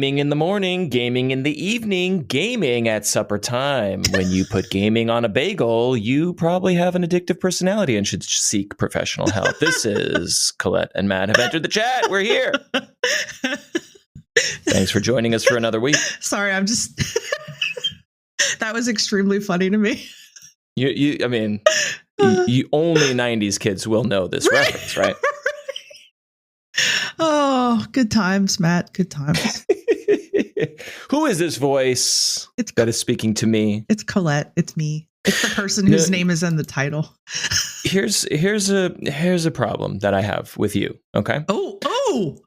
gaming in the morning, gaming in the evening, gaming at supper time. When you put gaming on a bagel, you probably have an addictive personality and should seek professional help. This is Colette and Matt have entered the chat. We're here. Thanks for joining us for another week. Sorry, I'm just... That was extremely funny to me. You only 90s kids will know this reference, right? Oh, good times, Matt. Good times. Who is this voice that is speaking to me? It's Colette. It's me. It's the person whose name is in the title. Here's a problem that I have with you. Okay. Oh.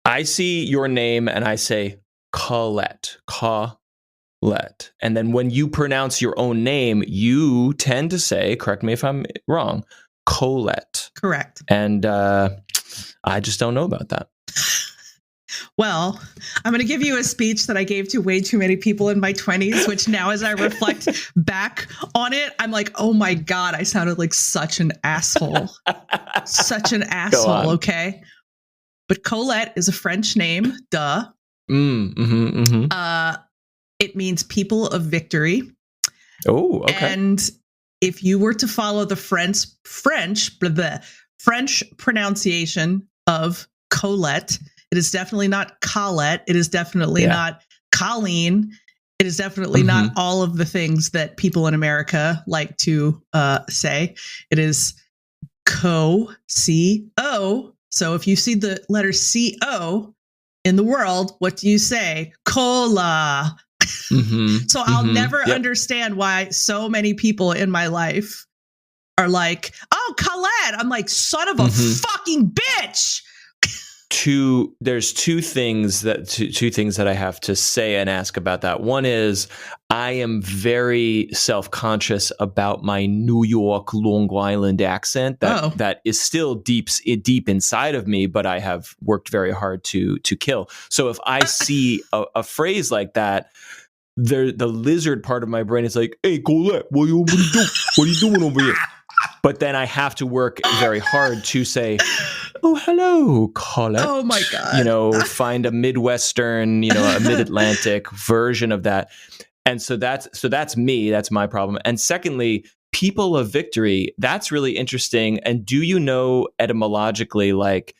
I see your name and I say Colette. Colette. And then when you pronounce your own name, you tend to say, correct me if I'm wrong, Colette. Correct. And I just don't know about that. Well, I'm going to give you a speech that I gave to way too many people in my 20s, which now as I reflect back on it, I'm like, oh my God, I sounded like such an asshole. Such an asshole, okay? But Colette is a French name, duh. It means people of victory. Oh, okay. And if you were to follow the French pronunciation of Colette, it is definitely not Colette. It is definitely not Colleen. It is definitely not all of the things that people in America like to say. It is C-O. So if you see the letter C-O in the world, what do you say? Cola. So I'll never understand why so many people in my life are like, oh, Colette. I'm like, son of a fucking bitch. There's two things that I have to say and ask about that. One is I am very self-conscious about my New York, Long Island accent that is still deep inside of me, but I have worked very hard to kill. So if I see a phrase like that, the lizard part of my brain is like, hey, Colette, what are you doing over here? But then I have to work very hard to say, oh, hello, Colette. Oh, my God. Find a Midwestern, a Mid-Atlantic version of that. And so that's me. That's my problem. And secondly, people of victory, that's really interesting. And do you know etymologically, like,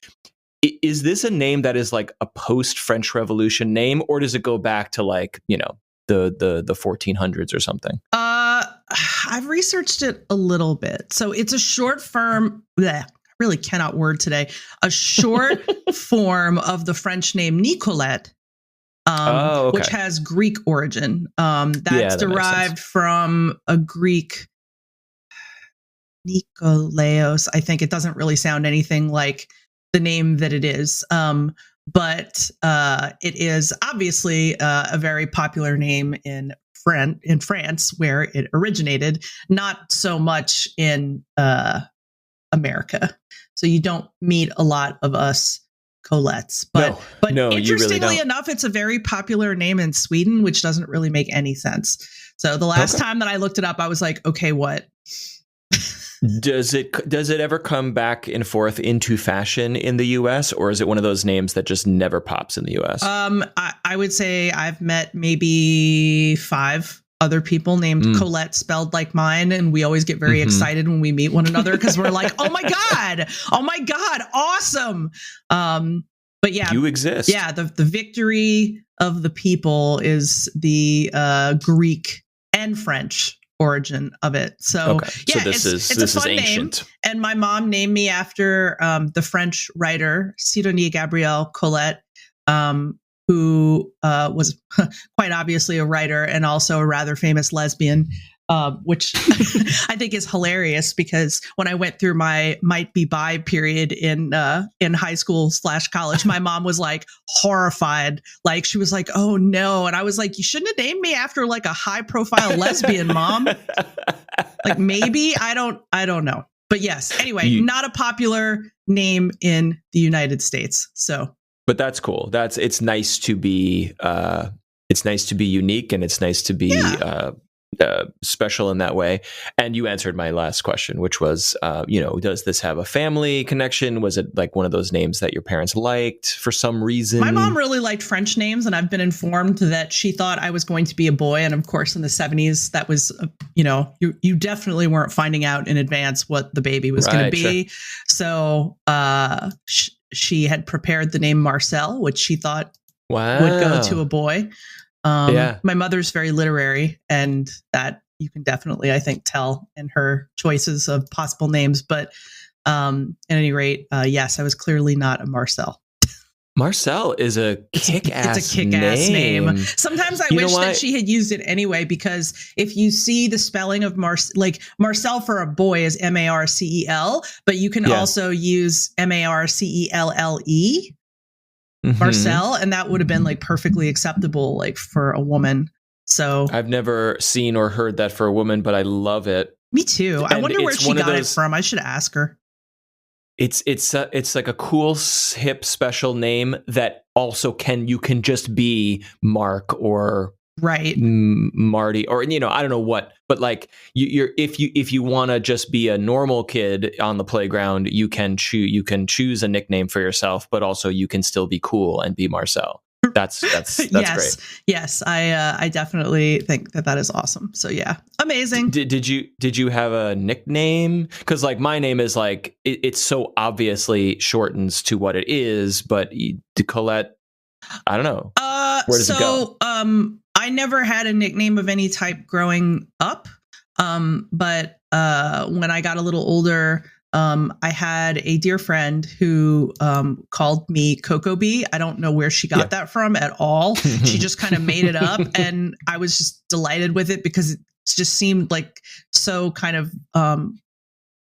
is this a name that is like a post-French Revolution name, or does it go back to like, the 1400s or something? I've researched it a little bit. So it's a short form. I really cannot word today. A short form of the French name Nicolette, which has Greek origin. That's derived from a Greek Nikolaos. I think it doesn't really sound anything like the name that it is. But it is obviously a very popular name in France, where it originated, not so much in America. So you don't meet a lot of us Colettes. But interestingly really enough, it's a very popular name in Sweden, which doesn't really make any sense. So the last time that I looked it up, I was like, okay, what? Does it ever come back and forth into fashion in the US, or is it one of those names that just never pops in the US? I would say I've met maybe 5 other people named Colette spelled like mine, and we always get very excited when we meet one another because we're like, oh my god, awesome. But yeah, you exist. Yeah, the victory of the people is the Greek and French origin of it. So so this is ancient. Name. And my mom named me after the French writer Sidonie Gabrielle Colette, who was quite obviously a writer and also a rather famous lesbian, which I think is hilarious because when I went through my might be bi period in high school / college, my mom was like horrified. Like she was like, oh no. And I was like, you shouldn't have named me after like a high profile lesbian, Mom. Like maybe, I don't know. But yes, anyway, not a popular name in the United States. So, but that's cool. It's nice to be unique, and it's nice to be special in that way. And you answered my last question, which was, does this have a family connection? Was it like one of those names that your parents liked for some reason? My mom really liked French names, and I've been informed that she thought I was going to be a boy. And of course, in the 70s, that was, you definitely weren't finding out in advance what the baby was going to be. Sure. So she had prepared the name Marcel, which she thought would go to a boy. My mother's very literary, and that you can definitely, I think, tell in her choices of possible names. But at any rate, yes, I was clearly not a Marcel. Marcel is a kick-ass It's a kick-ass name. Sometimes I wish that she had used it anyway, because if you see the spelling of Marcel for a boy is Marcel, but you can also use Marcelle. Marcel, and that would have been like perfectly acceptable like for a woman. So I've never seen or heard that for a woman, but I love it. Me too. I wonder where she got it from. I should ask her. It's like a cool, hip, special name that also you can just be Mark or Marty, or I don't know what, but like if you want to just be a normal kid on the playground, you can choose a nickname for yourself, but also you can still be cool and be Marcel. That's great. Yes, I definitely think that is awesome. So yeah, amazing. Did you have a nickname? Because like my name is like it's so obviously shortens to what it is, but Colette, I don't know. Where does it go? I never had a nickname of any type growing up. But when I got a little older, I had a dear friend who called me Cocoa Bee. I don't know where she got that from at all. She just kind of made it up, and I was just delighted with it because it just seemed like so kind of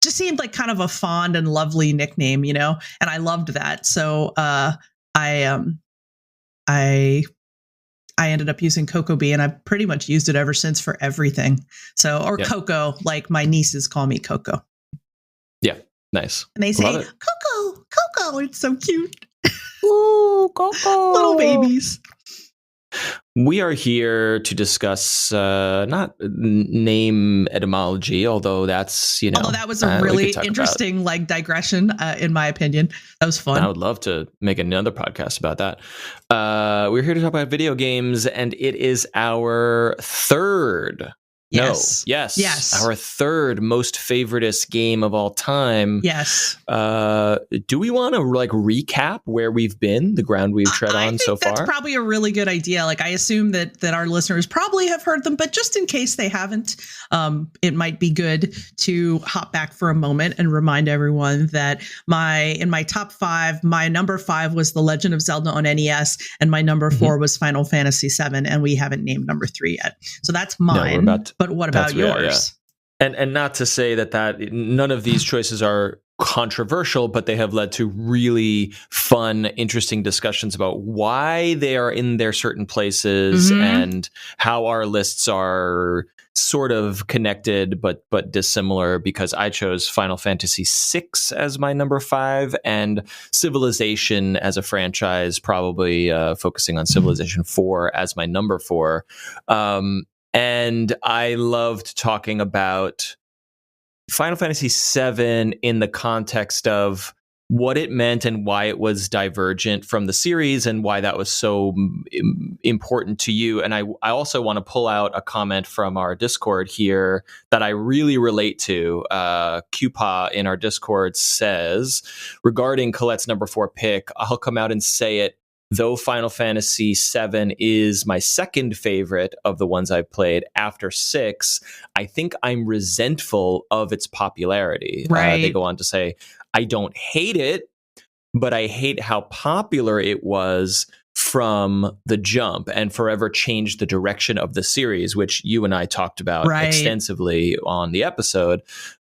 just seemed like kind of a fond and lovely nickname, and I loved that. So I ended up using Cocoa Bee, and I've pretty much used it ever since for everything. So, or Coco, like my nieces call me Coco. Yeah, nice. And they say, Coco, Coco. It's so cute. Ooh, Coco. Little babies. We are here to discuss not name etymology, although that's, Although that was a really interesting digression, in my opinion. That was fun. I would love to make another podcast about that. We're here to talk about video games, and it is our third. Yes. Our third most favoritist game of all time. Yes. Do we want to recap where we've been, the ground we've tread on so far? That's probably a really good idea. I assume that our listeners probably have heard them, but just in case they haven't, it might be good to hop back for a moment and remind everyone that in my top 5, my number 5 was The Legend of Zelda on NES, and my number 4 was Final Fantasy VII, and we haven't named number 3 yet. So that's mine. No, but what about yours? Yeah. And not to say that none of these choices are controversial, but they have led to really fun, interesting discussions about why they are in their certain places and how our lists are sort of connected but dissimilar, because I chose Final Fantasy VI as my number 5 and Civilization as a franchise, probably focusing on Civilization 4 as my number 4. And I loved talking about Final Fantasy VII in the context of what it meant and why it was divergent from the series and why that was so important to you. And I also want to pull out a comment from our Discord here that I really relate to. Cupa in our Discord says, regarding Colette's number 4 pick, I'll come out and say it. Though Final Fantasy VII is my second favorite of the ones I've played after 6, I think I'm resentful of its popularity. Right. They go on to say, I don't hate it, but I hate how popular it was from the jump and forever changed the direction of the series, which you and I talked about extensively on the episode.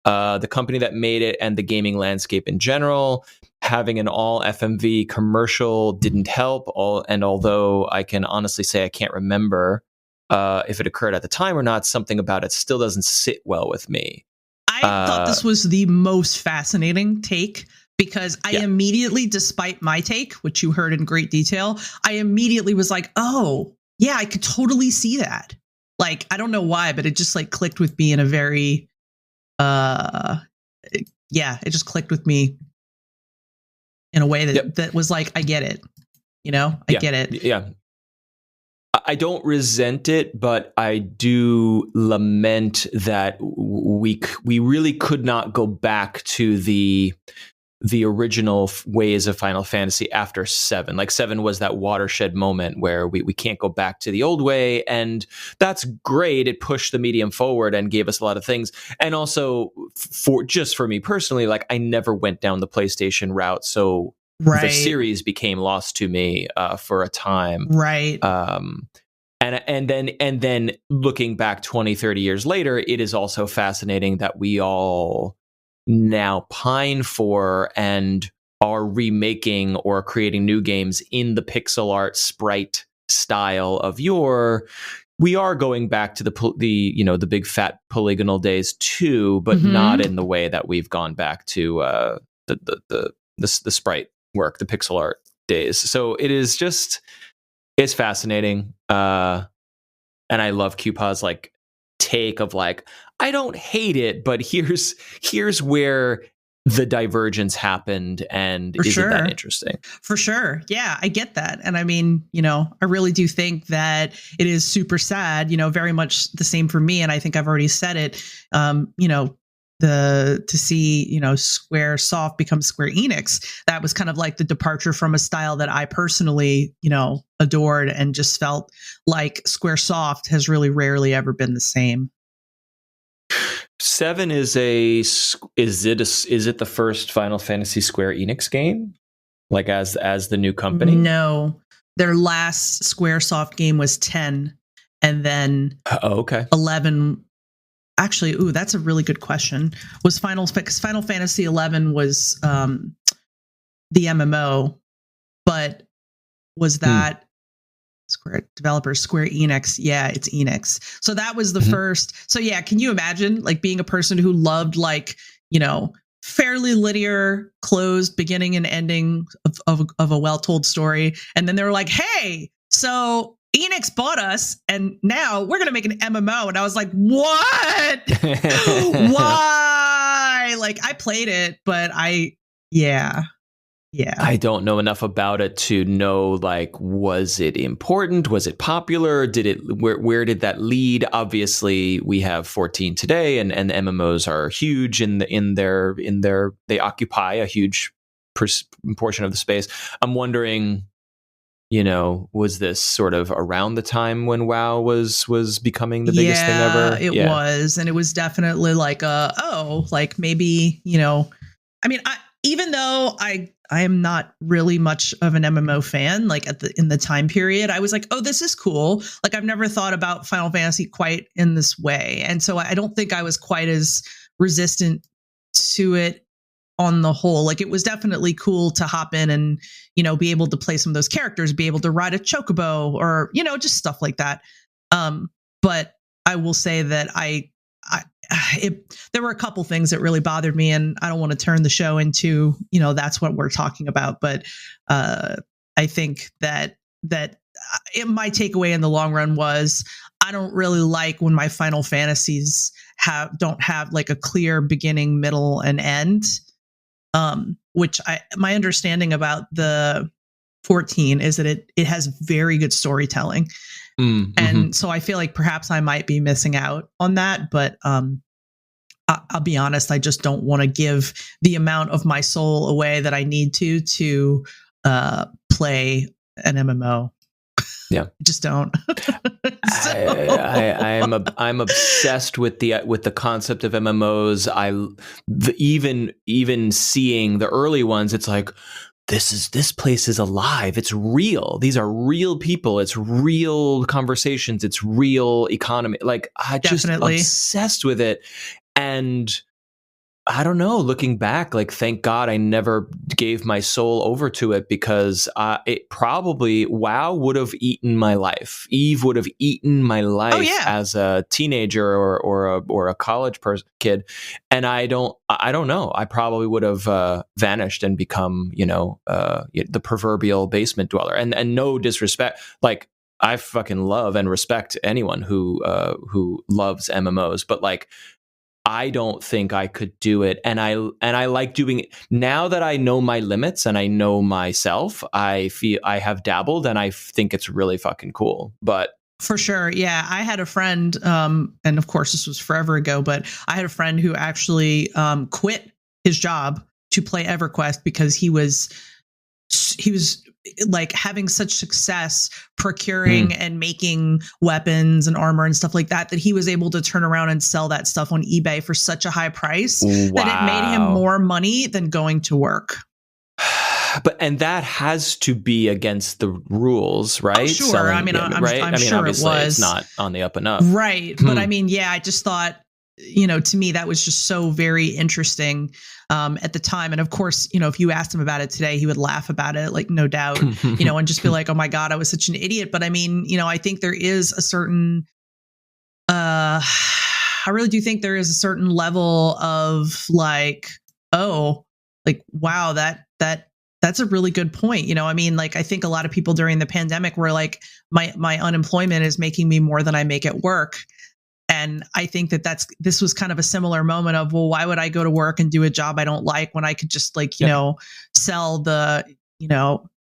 The company that made it and the gaming landscape in general. Having an all FMV commercial didn't help. And although I can honestly say I can't remember if it occurred at the time or not, something about it still doesn't sit well with me. I thought this was the most fascinating take, because I immediately, despite my take, which you heard in great detail, I immediately was like, oh, yeah, I could totally see that. Like, I don't know why, but it just like clicked with me in a very, it just clicked with me in a way that was like, I get it, I get it. Yeah. I don't resent it, but I do lament that we really could not go back to the original ways of Final Fantasy after 7. Like 7 was that watershed moment where we can't go back to the old way, and that's great. It pushed the medium forward and gave us a lot of things. And also for me personally, like I never went down the PlayStation route, so the series became lost to me for a time. Right. And then looking back 20, 30 years later, it is also fascinating that we all now pine for and are remaking or creating new games in the pixel art sprite style of yore. We are going back to the big fat polygonal days too, but not in the way that we've gone back to the sprite work, the pixel art days. So it's fascinating. And I love Cupaw's like take of like, I don't hate it, but here's where the divergence happened, and isn't that interesting? For sure. Yeah, I get that. And I mean, I really do think that it is super sad, very much the same for me. And I think I've already said it, to see, Square Soft become Square Enix, that was kind of like the departure from a style that I personally, adored, and just felt like Square Soft has really rarely ever been the same. 7 is it the first Final Fantasy Square Enix game? Like as the new company? No. Their last Square Soft game was 10, and then 11. Actually, that's a really good question. Was Final Fantasy 11 was the MMO, but was that Square Enix? Yeah, it's Enix. So that was the first. So yeah, can you imagine like being a person who loved like, fairly linear, closed beginning and ending of a well-told story, and then they were like, hey, so Enix bought us, and now we're going to make an MMO. And I was like, what? Why? Like, I played it, but yeah. I don't know enough about it to know, like, was it important? Was it popular? Where did that lead? Obviously, we have 14 today, and MMOs are huge they occupy a huge portion of the space. I'm wondering, was this sort of around the time when WoW was becoming the biggest thing ever? It was. And it was definitely like, like maybe, I mean, even though I am not really much of an MMO fan, like in the time period, I was like, oh, this is cool. Like I've never thought about Final Fantasy quite in this way. And so I don't think I was quite as resistant to it on the whole. Like it was definitely cool to hop in and, be able to play some of those characters, be able to ride a chocobo or, just stuff like that. But I will say that there were a couple things that really bothered me, and I don't want to turn the show into, that's what we're talking about. But I think that my takeaway in the long run was I don't really like when my Final Fantasies don't have like a clear beginning, middle, and end. Which my understanding about the 14 is that it has very good storytelling. And so I feel like perhaps I might be missing out on that, but I'll be honest, I just don't want to give the amount of my soul away that I need to play an MMO. Yeah, just don't. I'm obsessed with the concept of MMOs. Even seeing the early ones, it's like this place is alive. It's real. These are real people. It's real conversations. It's real economy. Like I just obsessed with it. And I don't know, looking back, like, thank God I never gave my soul over to it, because it probably, WoW would have eaten my life. Eve would have eaten my life as a teenager or a college kid. And I don't know. I probably would have vanished and become, the proverbial basement dweller. And no disrespect, like, I fucking love and respect anyone who loves MMOs, but like, I don't think I could do it. And I like doing it now that I know my limits and I know myself. I feel I have dabbled and I think it's really fucking cool. But for sure. Yeah. I had a friend, and of course this was forever ago, but I had a friend who actually quit his job to play EverQuest because he was like having such success procuring and making weapons and armor and stuff like that he was able to turn around and sell that stuff on eBay for such a high price that it made him more money than going to work. And that has to be against the rules, right? Oh, sure. I mean, I'm sure obviously it was. it's not on the up and up. Right. But I mean, yeah, I just thought, to me, that was just so very interesting at the time. And of course, if you asked him about it today, he would laugh about it, like, no doubt, and just be like, oh my God, I was such an idiot. But I mean, I think there is a certain, I really do think there is a certain level of like, oh, like, wow, that's a really good point. I mean, like, I think a lot of people during the pandemic were like, my unemployment is making me more than I make at work. And I think this was kind of a similar moment of, well, why would I go to work and do a job I don't like when I could just like, sell the,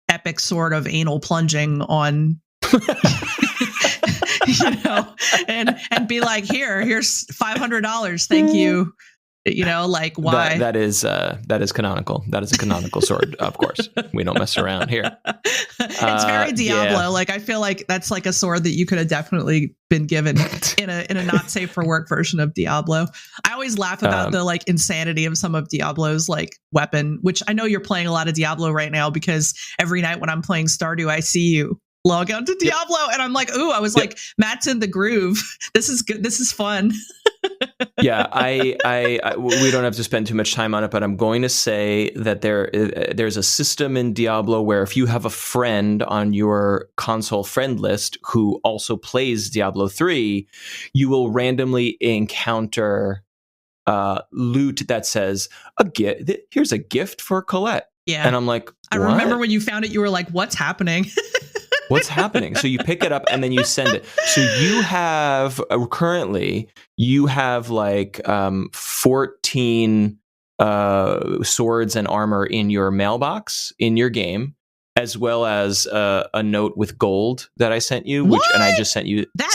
epic sword of anal plunging on, and be like, here's $500. Thank you. Like, why? That is canonical. That is a canonical sword. Of course, we don't mess around here. It's very Diablo. Yeah. Like, I feel like that's like a sword that you could have definitely been given in a not safe for work version of Diablo. I always laugh about the like insanity of some of Diablo's like weapon, which I know you're playing a lot of Diablo right now because every night when I'm playing Stardew, I see you log on to Diablo and I'm like, ooh, I was like, Matt's in the groove. This is good. This is fun. Yeah, we don't have to spend too much time on it, but I'm going to say that there's a system in Diablo where if you have a friend on your console friend list who also plays Diablo 3, you will randomly encounter loot that says here's a gift for Colette. Yeah, and I'm like, what? I remember when you found it, you were like, what's happening? What's happening? So you pick it up and then you send it. So you have currently like 14 swords and armor in your mailbox in your game, as well as a note with gold that I sent you, and I just sent you that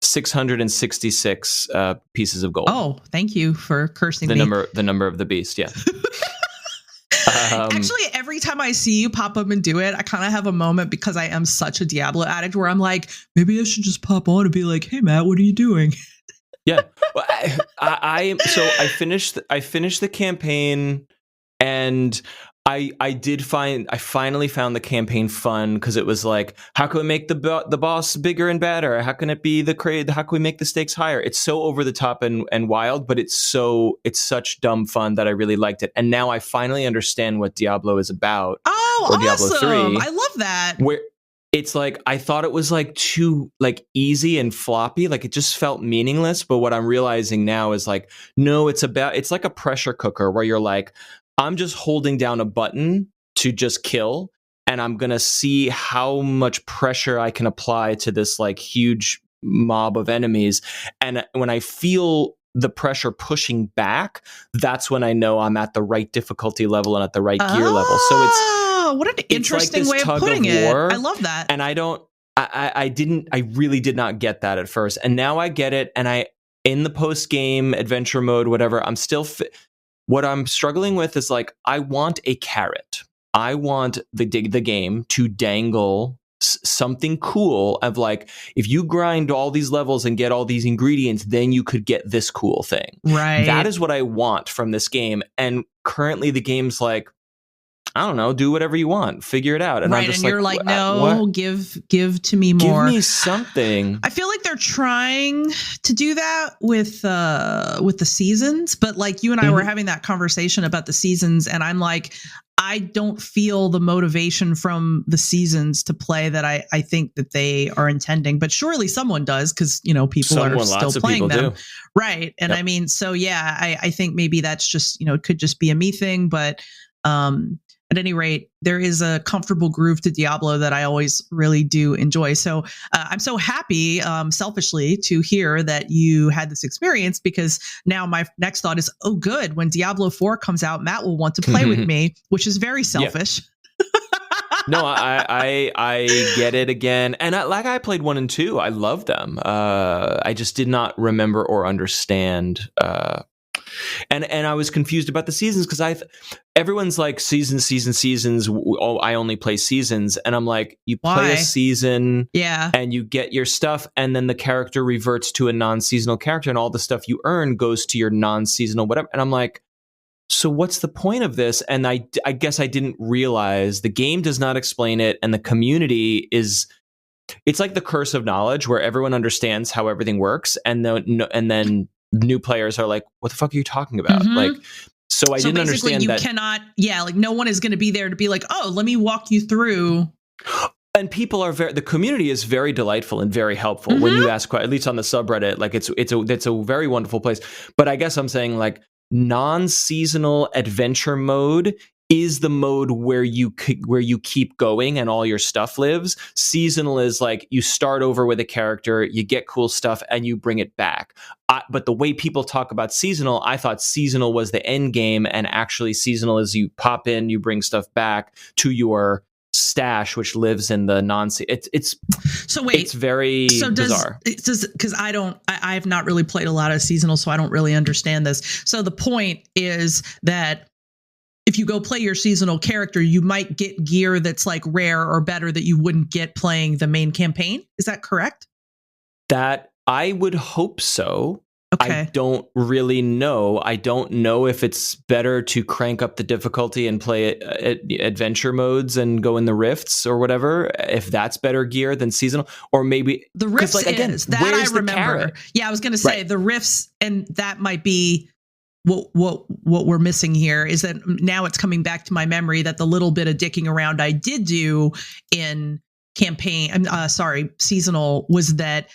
666 pieces of gold. Oh, thank you for cursing the me. The number of the beast. Yeah. Actually, every time I see you pop up and do it, I kind of have a moment because I am such a Diablo addict where I'm like, maybe I should just pop on and be like, hey, Matt, what are you doing? Yeah. Well, I finished the campaign and I finally found the campaign fun because it was like, how can we make the boss bigger and better? How can it be how can we make the stakes higher? It's so over the top and wild, but it's such dumb fun that I really liked it. And now I finally understand what Diablo is about. Oh, or Diablo awesome. 3, I love that. Where it's like, I thought it was like too like easy and floppy. Like it just felt meaningless. But what I'm realizing now is like, no, it's like a pressure cooker where you're like, I'm just holding down a button to just kill, and I'm going to see how much pressure I can apply to this like huge mob of enemies. And when I feel the pressure pushing back, that's when I know I'm at the right difficulty level and at the right gear level. So it's what an interesting way of putting it. I love that. And I really did not get that at first. And now I get it. And in the post game adventure mode, whatever, I'm still what I'm struggling with is like, I want a carrot. I want the game to dangle something cool of like, if you grind all these levels and get all these ingredients, then you could get this cool thing. Right. That is what I want from this game. And currently the game's like, I don't know, do whatever you want, figure it out. And right, I'm just and you're like, no, give to me more. Give me something. I feel like they're trying to do that with the seasons, but like you and I were having that conversation about the seasons, and I'm like, I don't feel the motivation from the seasons to play that I think that they are intending, but surely someone does because people are still playing them, do. Right? And I mean, so yeah, I think maybe that's just it could just be a me thing, but at any rate, there is a comfortable groove to Diablo that I always really do enjoy. So I'm so happy, selfishly, to hear that you had this experience, because now my next thought is, oh, good. When Diablo 4 comes out, Matt will want to play with me, which is very selfish. Yeah. No, I get it again. And I played 1 and 2. I love them. I just did not remember or understand. And I was confused about the seasons, because everyone's like seasons. Oh, I only play seasons. And I'm like, you play a season and you get your stuff, and then the character reverts to a non-seasonal character, and all the stuff you earn goes to your non-seasonal whatever. And I'm like, so what's the point of this? And I guess I didn't realize the game does not explain it. And the community it's like the curse of knowledge, where everyone understands how everything works. And then new players are like, what the fuck are you talking about? Mm-hmm. Like, so I didn't understand you that. Cannot, like no one is going to be there to be like, oh, let me walk you through. And people are the community is very delightful and very helpful when you ask, at least on the subreddit, like it's a very wonderful place. But I guess I'm saying, like, non-seasonal adventure mode is the mode where you keep going and all your stuff lives. Seasonal is like you start over with a character, you get cool stuff, and you bring it back. But the way people talk about seasonal, I thought seasonal was the end game, and actually seasonal is you pop in, you bring stuff back to your stash, which lives in the it's very bizarre. Because I have not really played a lot of seasonal, so I don't really understand this. So the point is that if you go play your seasonal character, you might get gear that's like rare or better that you wouldn't get playing the main campaign. Is that correct? That I would hope so. Okay. I don't really know. I don't know if it's better to crank up the difficulty and play adventure modes and go in the rifts or whatever, if that's better gear than seasonal. Or maybe the rifts, like, again, is that I remember. Yeah, I was going to say the rifts, and that might be what we're missing here, is that now it's coming back to my memory that the little bit of dicking around I did do in seasonal was that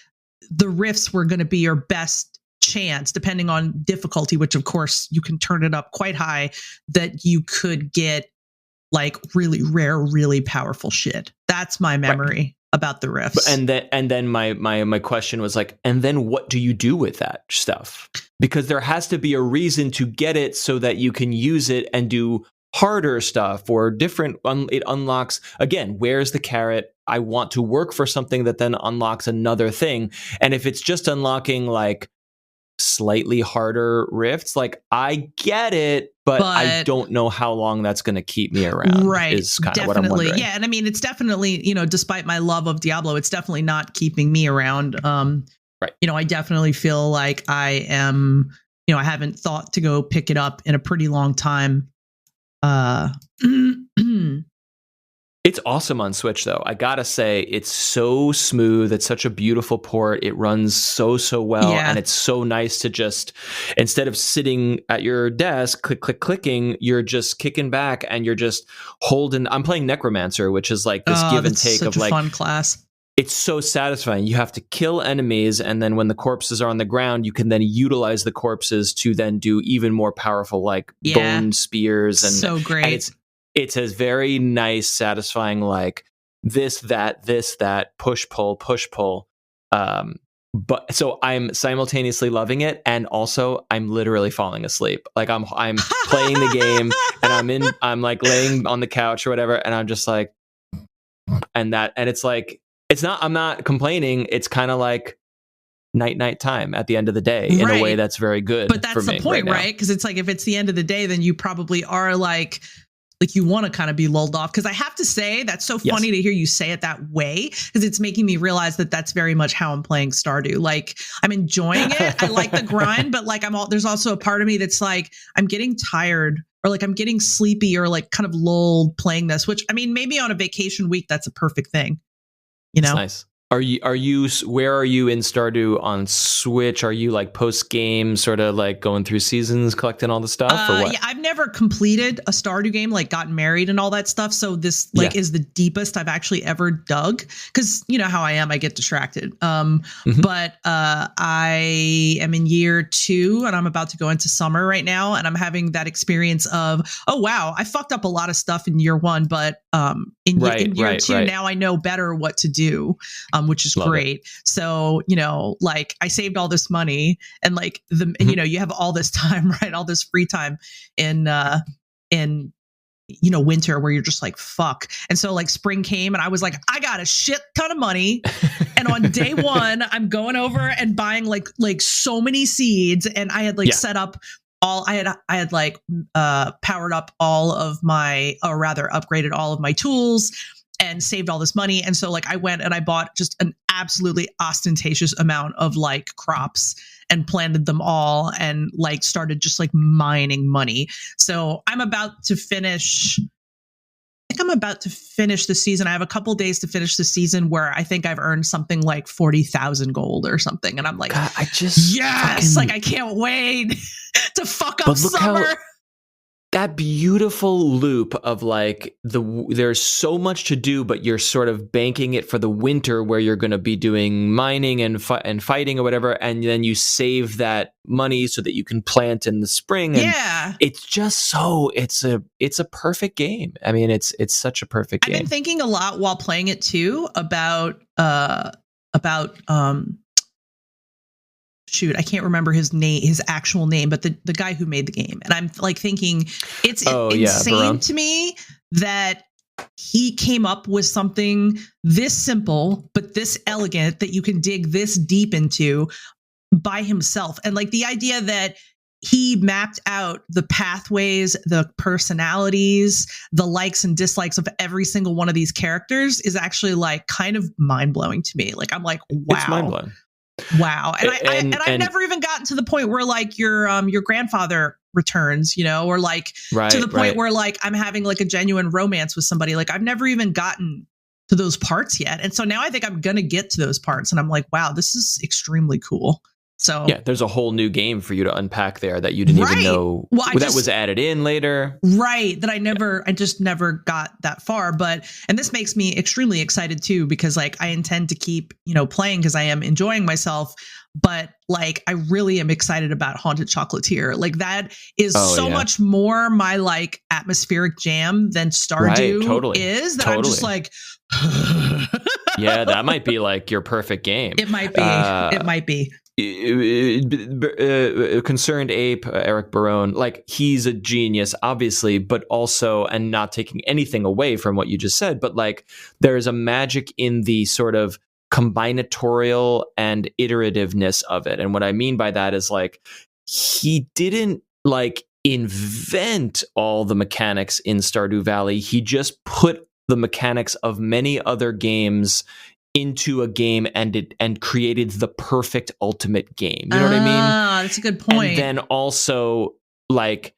the rifts were going to be your best chance, depending on difficulty, which of course you can turn it up quite high, that you could get like really rare, really powerful shit. That's my memory about the rifts. And then my question was like, and then what do you do with that stuff? Because there has to be a reason to get it so that you can use it and do harder stuff or different. It unlocks, again, where's the carrot? I want to work for something that then unlocks another thing. And if it's just unlocking like slightly harder rifts, like, I get it, but I don't know how long that's going to keep me around. Right. Is kind definitely. of what I'm wondering. Yeah. And I mean, it's definitely, despite my love of Diablo, it's definitely not keeping me around. Right. I definitely feel like I am, I haven't thought to go pick it up in a pretty long time. It's awesome on Switch, though. I gotta say, it's so smooth. It's such a beautiful port. It runs so well, and it's so nice to just, instead of sitting at your desk, clicking, you're just kicking back and you're just holding. I'm playing Necromancer, which is like this give and take of like fun class. It's so satisfying. You have to kill enemies, and then when the corpses are on the ground, you can then utilize the corpses to then do even more powerful, like bone spears. And so great. And it's a very nice, satisfying, like this, that, push, pull. But so I'm simultaneously loving it, and also I'm literally falling asleep. Like I'm playing the game, and I'm like laying on the couch or whatever, and I'm just like, and it's like, I'm not complaining. It's kind of like night time at the end of the day in a way that's very good. But that's the point, right? Because it's like, if it's the end of the day, then you probably are like you want to kind of be lulled off. Because I have to say, that's so funny to hear you say it that way, because it's making me realize that that's very much how I'm playing Stardew. Like, I'm enjoying it. I like the grind, but like there's also a part of me that's like, I'm getting tired, or like I'm getting sleepy, or like kind of lulled playing this, which, I mean, maybe on a vacation week, that's a perfect thing. It's nice. where are you in Stardew on Switch? Are you like post game, sort of like going through seasons, collecting all the stuff, or what? Yeah, I've never completed a Stardew game, like gotten married and all that stuff. So this like is the deepest I've actually ever dug, because you know how I am, I get distracted. But I am in year 2 and I'm about to go into summer right now, and I'm having that experience of, oh wow, I fucked up a lot of stuff in year 1, but in year 2 now I know better what to do, which is great. So, you know, like I saved all this money, and like you know, you have all this time, right? All this free time in you know, winter, where you're just like, fuck. And so like spring came and I was like, I got a shit ton of money. And on day 1, I'm going over and buying like so many seeds. And I had like set up all, I had like powered up all of my, or rather upgraded all of my tools, and saved all this money. And so like I went and I bought just an absolutely ostentatious amount of like crops and planted them all, and like started just like mining money. So I'm about to finish, the season. I have a couple days to finish the season, where I think I've earned something like 40,000 gold or something. And I'm like, God, like I can't wait to fuck up summer. That beautiful loop of like there's so much to do, but you're sort of banking it for the winter, where you're going to be doing mining and fighting or whatever, and then you save that money so that you can plant in the spring. And it's just so it's a perfect game. I mean, it's such a perfect game. I've been thinking a lot while playing it too about shoot, I can't remember his actual name, but the guy who made the game. And I'm like thinking it's insane to me that he came up with something this simple, but this elegant, that you can dig this deep into by himself. And like the idea that he mapped out the pathways, the personalities, the likes and dislikes of every single one of these characters is actually like kind of mind blowing to me. Like, I'm like, wow. It's mind blowing. Wow. And I've never even gotten to the point where like your grandfather returns, you know, or like to the point where like I'm having like a genuine romance with somebody. Like I've never even gotten to those parts yet. And so now I think I'm going to get to those parts, and I'm like, wow, this is extremely cool. So yeah, there's a whole new game for you to unpack there that you didn't even know that was added in later. Right. That I just never got that far. And this makes me extremely excited too, because like I intend to keep, you know, playing because I am enjoying myself. But like, I really am excited about Haunted Chocolatier. Like that is much more my like atmospheric jam than Stardew is. That I'm just like, yeah, that might be like your perfect game. It might be. It might be. Concerned Ape, Eric Barone, like he's a genius, obviously, but also, and not taking anything away from what you just said, but like there's a magic in the sort of combinatorial and iterativeness of it. And what I mean by that is like he didn't like invent all the mechanics in Stardew Valley. He just put the mechanics of many other games into a game and created the perfect ultimate game. You know what I mean? That's a good point. And then also like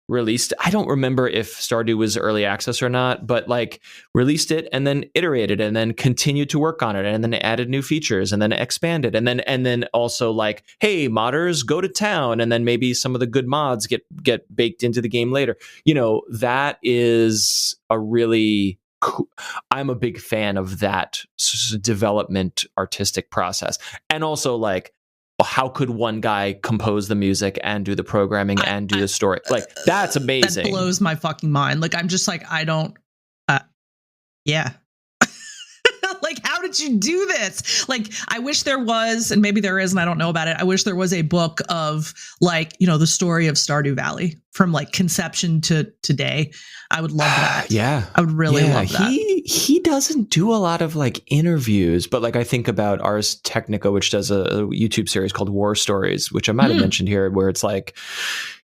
released, I don't remember if Stardew was early access or not, but like released it and then iterated and then continued to work on it and then added new features and then expanded and then also like, hey, modders, go to town, and then maybe some of the good mods get baked into the game later. You know, that is a really cool. I'm a big fan of that development artistic process. And also like, how could one guy compose the music and do the programming and do the story? Like that's amazing. That blows my fucking mind. Like I'm just like, I don't yeah. Like, how did you do this? Like, I wish there was, and maybe there is, and I don't know about it. I wish there was a book of like, you know, the story of Stardew Valley from like conception to today. I would love that. Yeah. I would really love that. He doesn't do a lot of like interviews, but like I think about Ars Technica, which does a YouTube series called War Stories, which I might have mentioned here, where it's like,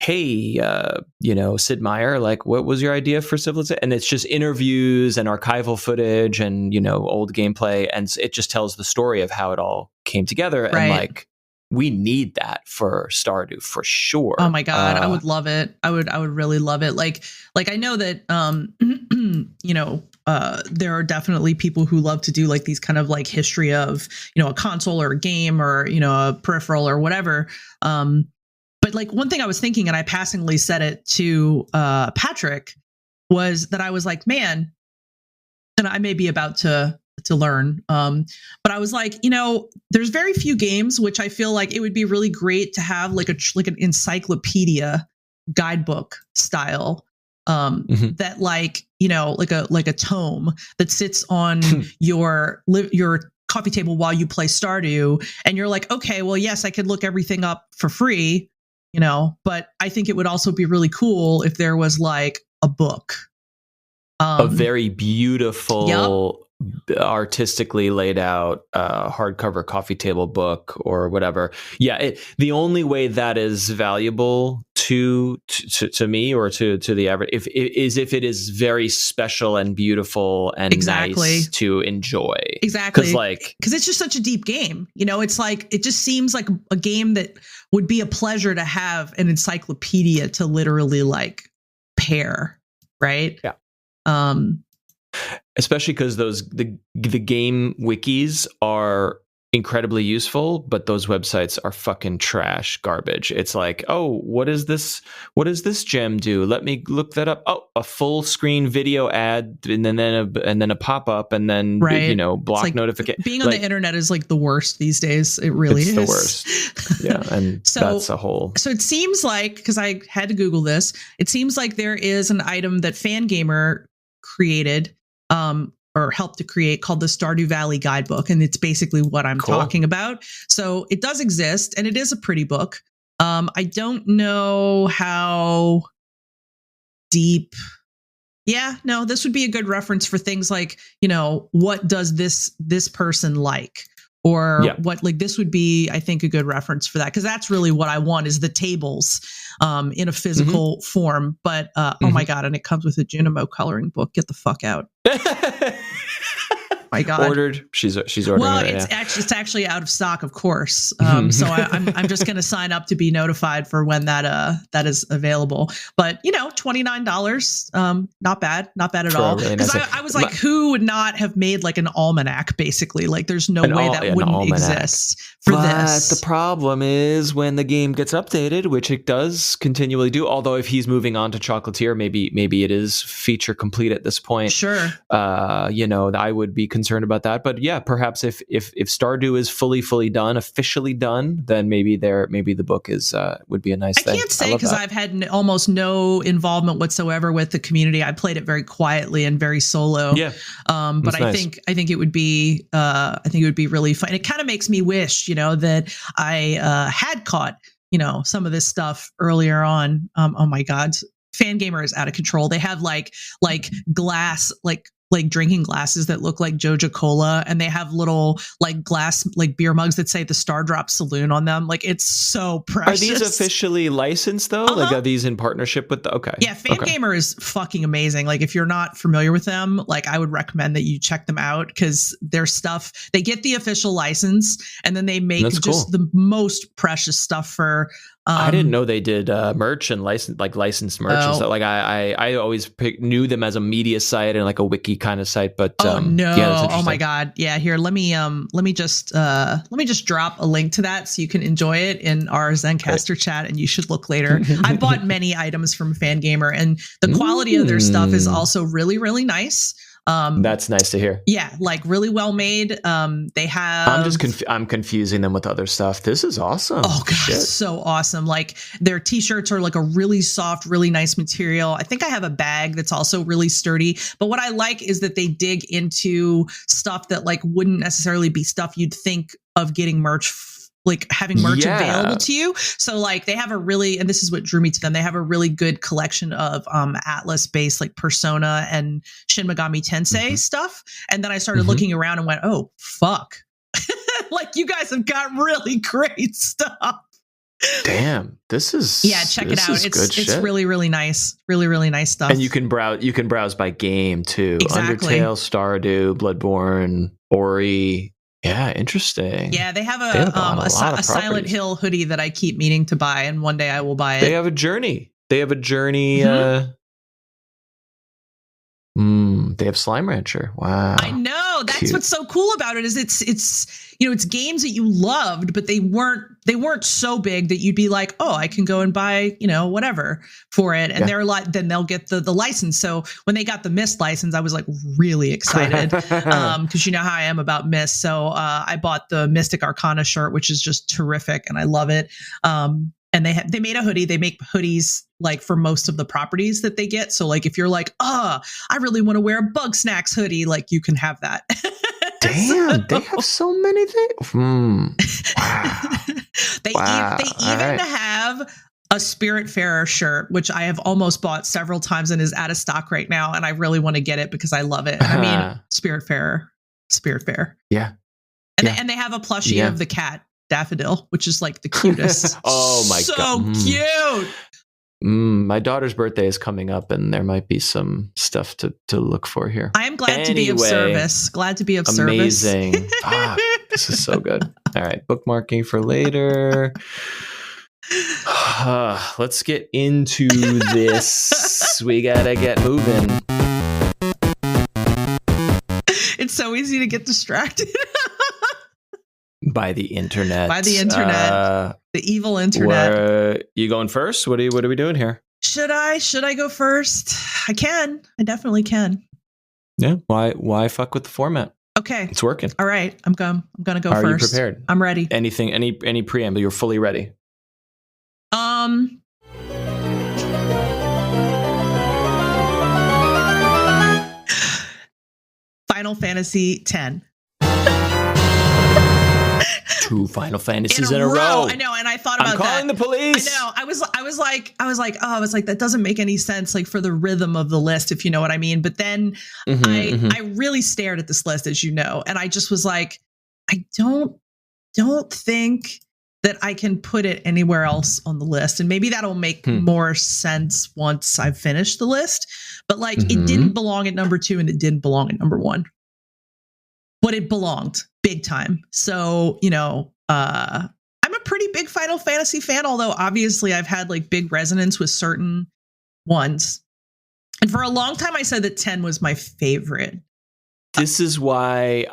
hey, you know, Sid Meier, like, what was your idea for Civilization? And it's just interviews and archival footage and, you know, old gameplay. And it just tells the story of how it all came together. Right. And like, we need that for Stardew for sure. Oh my God. I would love it. I would really love it. Like I know that, you know, there are definitely people who love to do like these kind of like history of, a console or a game or, a peripheral or whatever. But like one thing I was thinking, and I passingly said it to Patrick, was that I was like, man, and I may be about to learn. But I was like, there's very few games which I feel like it would be really great to have like an encyclopedia guidebook style that like a tome that sits on your coffee table while you play Stardew, and you're like, okay, well, yes, I could look everything up for free, but I think it would also be really cool if there was like a book, a very beautiful, artistically laid out hardcover coffee table book or whatever. Yeah, the only way that is valuable to me or to the average if it is very special and beautiful and nice to enjoy. Exactly, because it's just such a deep game. It's like it just seems like a game that would be a pleasure to have an encyclopedia to literally like pair, right? Yeah. Especially because the game wikis are incredibly useful, but those websites are fucking trash garbage. It's like, oh, what is this gem do? Let me look that up. Oh, a full screen video ad, and then a pop up, and then block like notification. Being on the internet is like the worst these days. It really is the worst. Yeah, and that's a whole. So it seems like, because I had to Google this, it seems like there is an item that Fangamer created, or helped to create, called the Stardew Valley Guidebook, and it's basically what I'm talking about. So it does exist, and it is a pretty book. I don't know how deep. Yeah, no, this would be a good reference for things like, what does this person like? Or what, like, this would be, I think, a good reference for that, because that's really what I want, is the tables in a physical form. But oh my God, and it comes with a Junimo coloring book. Get the fuck out. My God. Ordered. She's ordering. Well, it right it's actually out of stock, of course. So I'm just going to sign up to be notified for when that is available. But $29, not bad at all. Because I was like, who would not have made like an almanac? Basically, like there's no way that wouldn't exist for this. But the problem is when the game gets updated, which it does continually do. Although if he's moving on to Chocolatier, maybe it is feature complete at this point. Sure. I would be concerned about that, but yeah, perhaps if Stardew is fully done, officially done, then maybe the book is would be a nice thing. I can't say because I've had almost no involvement whatsoever with the community. I played it very quietly and very solo. Yeah, but I think it would be really fun. It kind of makes me wish that I had caught some of this stuff earlier on. Oh my God, Fangamer is out of control. They have like glass like drinking glasses that look like Joja Cola, and they have little like glass like beer mugs that say the Star Drop Saloon on them. Like, it's so precious. Are these officially licensed though? Like, are these in partnership with the? Okay. Yeah, Fangamer is fucking amazing. Like, if you're not familiar with them, like I would recommend that you check them out, because their stuff, they get the official lice, and then they make the most precious stuff for. I didn't know they did merch and licensed merch and stuff. Like I always knew them as a media site and like a wiki kind of site. But oh my God, yeah. Here, let me just drop a link to that so you can enjoy it in our Zencaster chat, and you should look later. I bought many items from Fangamer, and the quality of their stuff is also really, really nice. That's nice to hear. Yeah, like really well made. They have. I'm confusing them with other stuff. This is awesome. Oh God, so awesome! Like, their t-shirts are like a really soft, really nice material. I think I have a bag that's also really sturdy. But what I like is that they dig into stuff that like wouldn't necessarily be stuff you'd think of getting merch. Like having merch available to you. So like they have and this is what drew me to them. They have a really good collection of Atlas based like Persona and Shin Megami Tensei stuff. And then I started looking around and went, oh fuck. Like, you guys have got really great stuff. Damn, this is check it out. It's really, really nice. Really, really nice stuff. And you can browse by game too. Exactly. Undertale, Stardew, Bloodborne, Ori. Yeah, interesting. Yeah, they have a Silent Hill hoodie that I keep meaning to buy, and one day I will buy it. They have a Journey. They have Slime Rancher. Wow. I know. That's Cute. what's so cool about it is it's it's games that you loved, but they weren't so big that you'd be like, oh, I can go and buy, whatever for it. And they're like, then they'll get the license. So when they got the Myst license, I was like really excited because you know how I am about Myst. So I bought the Mystic Arcana shirt, which is just terrific. And I love it. And they made a hoodie. They make hoodies like for most of the properties that they get. So like if you're like, I really want to wear a Bug Snacks hoodie, like you can have that. Damn, they have so many things. Wow. They even have a Spiritfarer shirt, which I have almost bought several times and is out of stock right now. And I really want to get it because I love it. I mean, Spiritfarer. Yeah. And they have a plushie of the cat Daffodil, which is like the cutest. Oh my God. So cute. My daughter's birthday is coming up and there might be some stuff to look for here. I am glad to be of service. Glad to be of service. Amazing. This is so good. All right. Bookmarking for later. Let's get into this. We gotta get moving. It's so easy to get distracted. By the internet. The evil internet. You going first? What are we doing here? Should I go first? I can. I definitely can. Yeah. Why fuck with the format? Okay. It's working. All right. I'm gonna go first. Are you prepared? I'm ready. Anything, any preamble? You're fully ready. Final Fantasy X. 2 Final Fantasies in a row. I know, and I thought about I'm calling the police. I know. I was like, that doesn't make any sense, like for the rhythm of the list, if you know what I mean. But then I really stared at this list, as you know, and I just was like, I don't think that I can put it anywhere else on the list, and maybe that'll make more sense once I've finished the list. But like, it didn't belong at number 2, and it didn't belong at number 1. But it belonged big time. So, I'm a pretty big Final Fantasy fan, although obviously I've had like big resonance with certain ones. And for a long time, I said that 10 was my favorite. This is why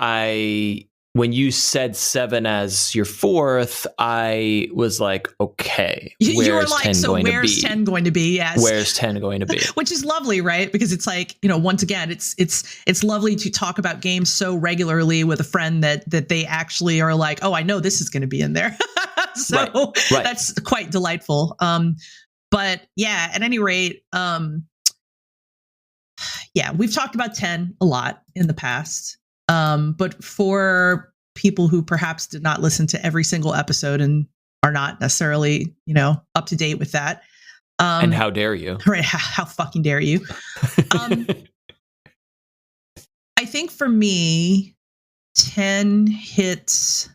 when you said 7 as your 4th, I was like, okay, you were like, so where's 10 going to be? Yes. Where's 10 going to be? Which is lovely, right? Because it's like, once again, it's lovely to talk about games so regularly with a friend that they actually are like, oh, I know this is going to be in there. So right. That's quite delightful. But yeah, at any rate, we've talked about 10 a lot in the past. But for people who perhaps did not listen to every single episode and are not necessarily, up to date with that. And how dare you? Right. How fucking dare you? I think for me, 10 hits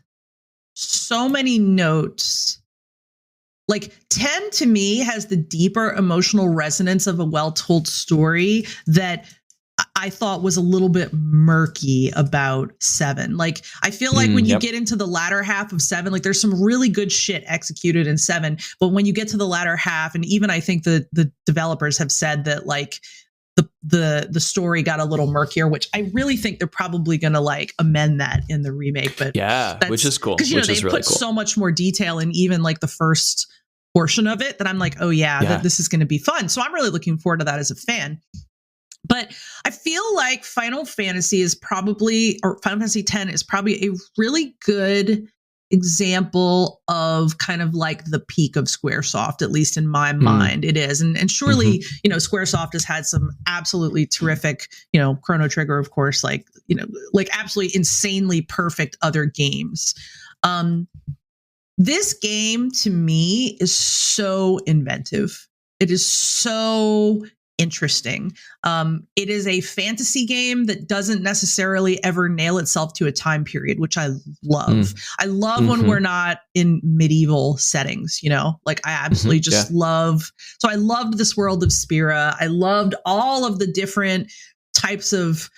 so many notes. Like 10 to me has the deeper emotional resonance of a well-told story that I thought was a little bit murky about 7. Like, I feel like when you get into the latter half of 7, like there's some really good shit executed in 7. But when you get to the latter half, and even I think the developers have said that like the story got a little murkier, which I really think they're probably going to like amend that in the remake. But which is cool. Because, they put so much more detail in even like the first portion of it that I'm like, this is going to be fun. So I'm really looking forward to that as a fan. But I feel like Final Fantasy X is probably a really good example of kind of like the peak of Squaresoft, at least in my mind. It is. And surely, Squaresoft has had some absolutely terrific, Chrono Trigger, of course, like absolutely insanely perfect other games. This game to me is so inventive. It is so interesting. It is a fantasy game that doesn't necessarily ever nail itself to a time period, which I love. I love when we're not in medieval settings, like I absolutely just love. So I loved this world of Spira. I loved all of the different types of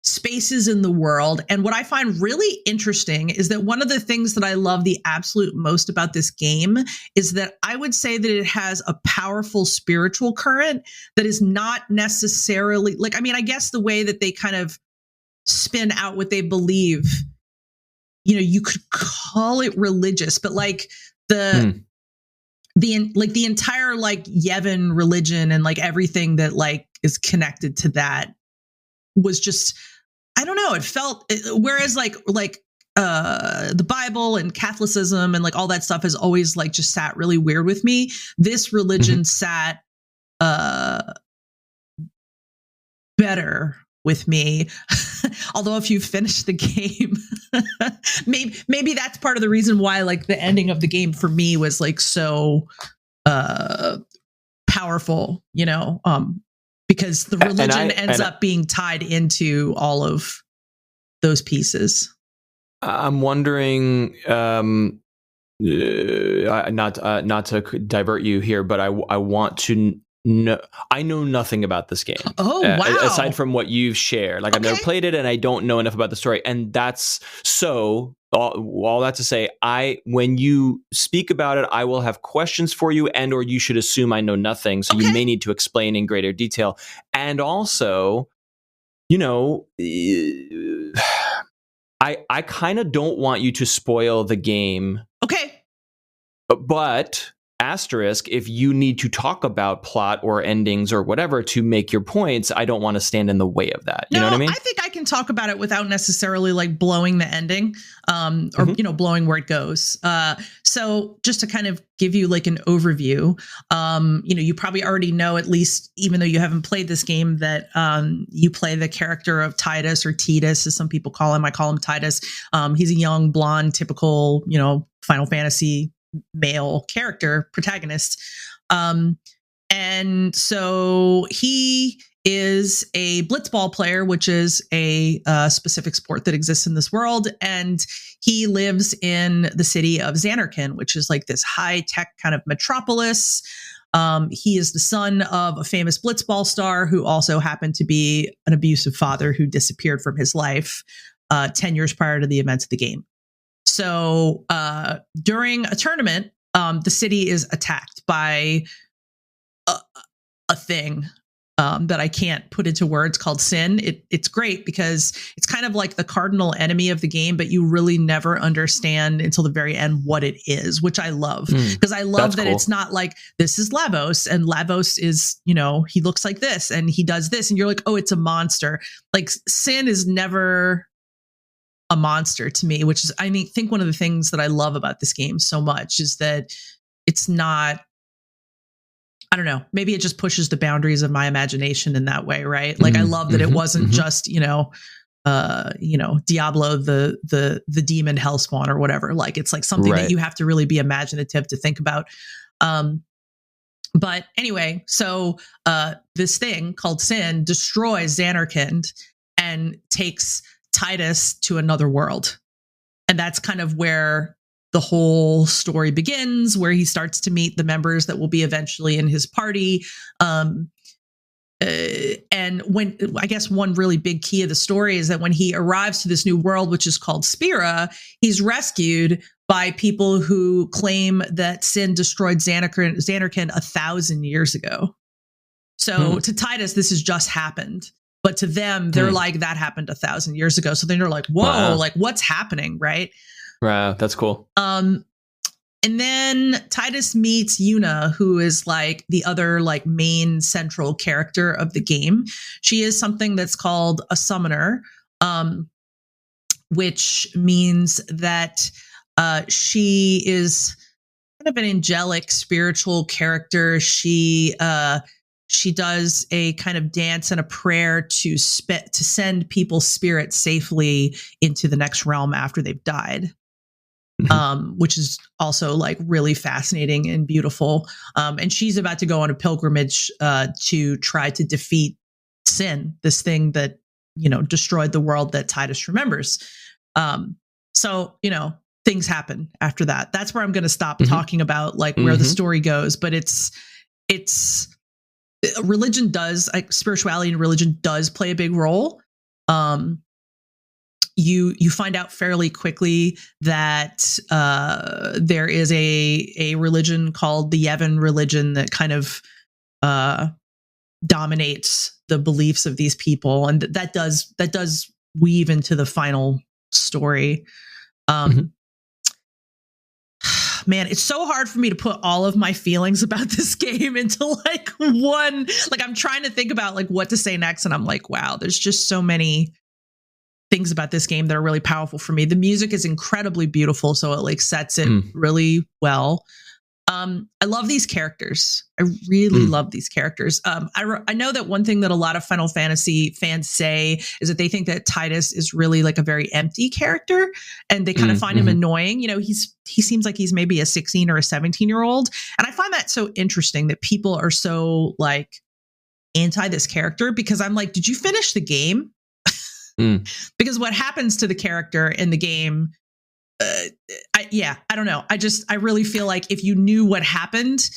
spaces in the world. And what I find really interesting is that one of the things that I love the absolute most about this game is that I would say that it has a powerful spiritual current that is not necessarily like, I mean, I guess the way that they kind of spin out what they believe, you know, you could call it religious, but like the entire like Yevon religion and like everything that like is connected to that was just, I don't know, it felt, whereas like the Bible and Catholicism and like all that stuff has always like just sat really weird with me. This religion sat better with me. Although if you finish the game, maybe that's part of the reason why like the ending of the game for me was like so powerful, you know, because the religion ends up being tied into all of those pieces. I'm wondering, not to divert you here, but I want to know. I know nothing about this game. Oh, wow! Aside from what you've shared, like I've never played it, and I don't know enough about the story. And that's so. All that to say, when you speak about it, I will have questions for you, and or you should assume I know nothing, so you may need to explain in greater detail. And also, you know, I kind of don't want you to spoil the game. Okay. But asterisk, if you need to talk about plot or endings or whatever to make your points, I don't want to stand in the way of that. You know what I mean? I think I can talk about it without necessarily like blowing the ending, or you know, blowing where it goes. So just to kind of give you like an overview, you know, you probably already know, at least even though you haven't played this game, that you play the character of Titus, or Titus as some people call him. I call him Titus. He's a young, blonde, typical, you know, Final Fantasy male character protagonist. And so he is a blitzball player, which is a specific sport that exists in this world. And he lives in the city of Zanarkand, which is like this high tech kind of metropolis. He is the son of a famous blitzball star who also happened to be an abusive father who disappeared from his life 10 years prior to the events of the game. So during a tournament, the city is attacked by a thing that I can't put into words called sin. It's great because it's kind of like the cardinal enemy of the game, but you really never understand until the very end what it is, which I love. Because I love that it's not like, this is Lavos, and Lavos is, you know, he looks like this and he does this, and you're like, oh, it's a monster. Like sin is never a monster to me, which is, I mean, think one of the things that I love about this game so much is that it's not, I don't know, maybe it just pushes the boundaries of my imagination in that way, right? Like I love that it wasn't just, you know, Diablo, the demon hellspawn or whatever. Like it's like something that you have to really be imaginative to think about. But anyway, so this thing called sin destroys Zanarkand and takes Titus to another world. And that's kind of where the whole story begins, where he starts to meet the members that will be eventually in his party. And when, I guess one really big key of the story is that when he arrives to this new world, which is called Spira, he's rescued by people who claim that sin destroyed Zanarkand 1,000 years ago. So to Titus, this has just happened. But to them, they're like, that happened 1,000 years ago. So then they're like, whoa, like what's happening, right? Wow, that's cool. And then Titus meets Yuna, who is like the other like main central character of the game. She is something that's called a summoner, which means that she is kind of an angelic spiritual character. She does a kind of dance and a prayer to send people's spirits safely into the next realm after they've died. Which is also like really fascinating and beautiful. And she's about to go on a pilgrimage to try to defeat sin, this thing that, you know, destroyed the world that Titus remembers. So, you know, things happen after that. That's where I'm going to stop talking about like where the story goes. But it's religion does, like spirituality and religion does play a big role. You find out fairly quickly that there is a religion called the Yevon religion that kind of dominates the beliefs of these people, and that does weave into the final story. Man, it's so hard for me to put all of my feelings about this game into like one. Like, I'm trying to think about like what to say next, and I'm like, wow, there's just so many things about this game that are really powerful for me. The music is incredibly beautiful, so it like sets it really well. I love these characters. I really love these characters. I know that one thing that a lot of Final Fantasy fans say is that they think that Tidus is really like a very empty character, and they kind of find him annoying. You know, he seems like he's maybe a 16 or a 17-year-old, and I find that so interesting that people are so like anti this character, because I'm like, did you finish the game? Because what happens to the character in the game, I don't know. I really feel like if you knew what happened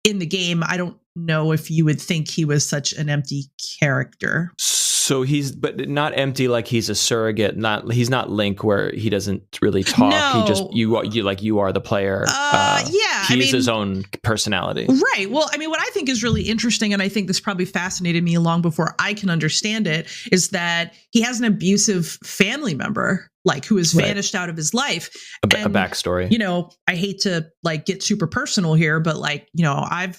in the game, I don't know if you would think he was such an empty character. So but not empty like he's a surrogate. He's not Link where he doesn't really talk. No. He just you are the player. He's his own personality. Right. Well, I mean, what I think is really interesting, and I think this probably fascinated me long before I can understand it, is that he has an abusive family member, like, who has vanished out of his life. A backstory. You know, I hate to like get super personal here, but like, you know, I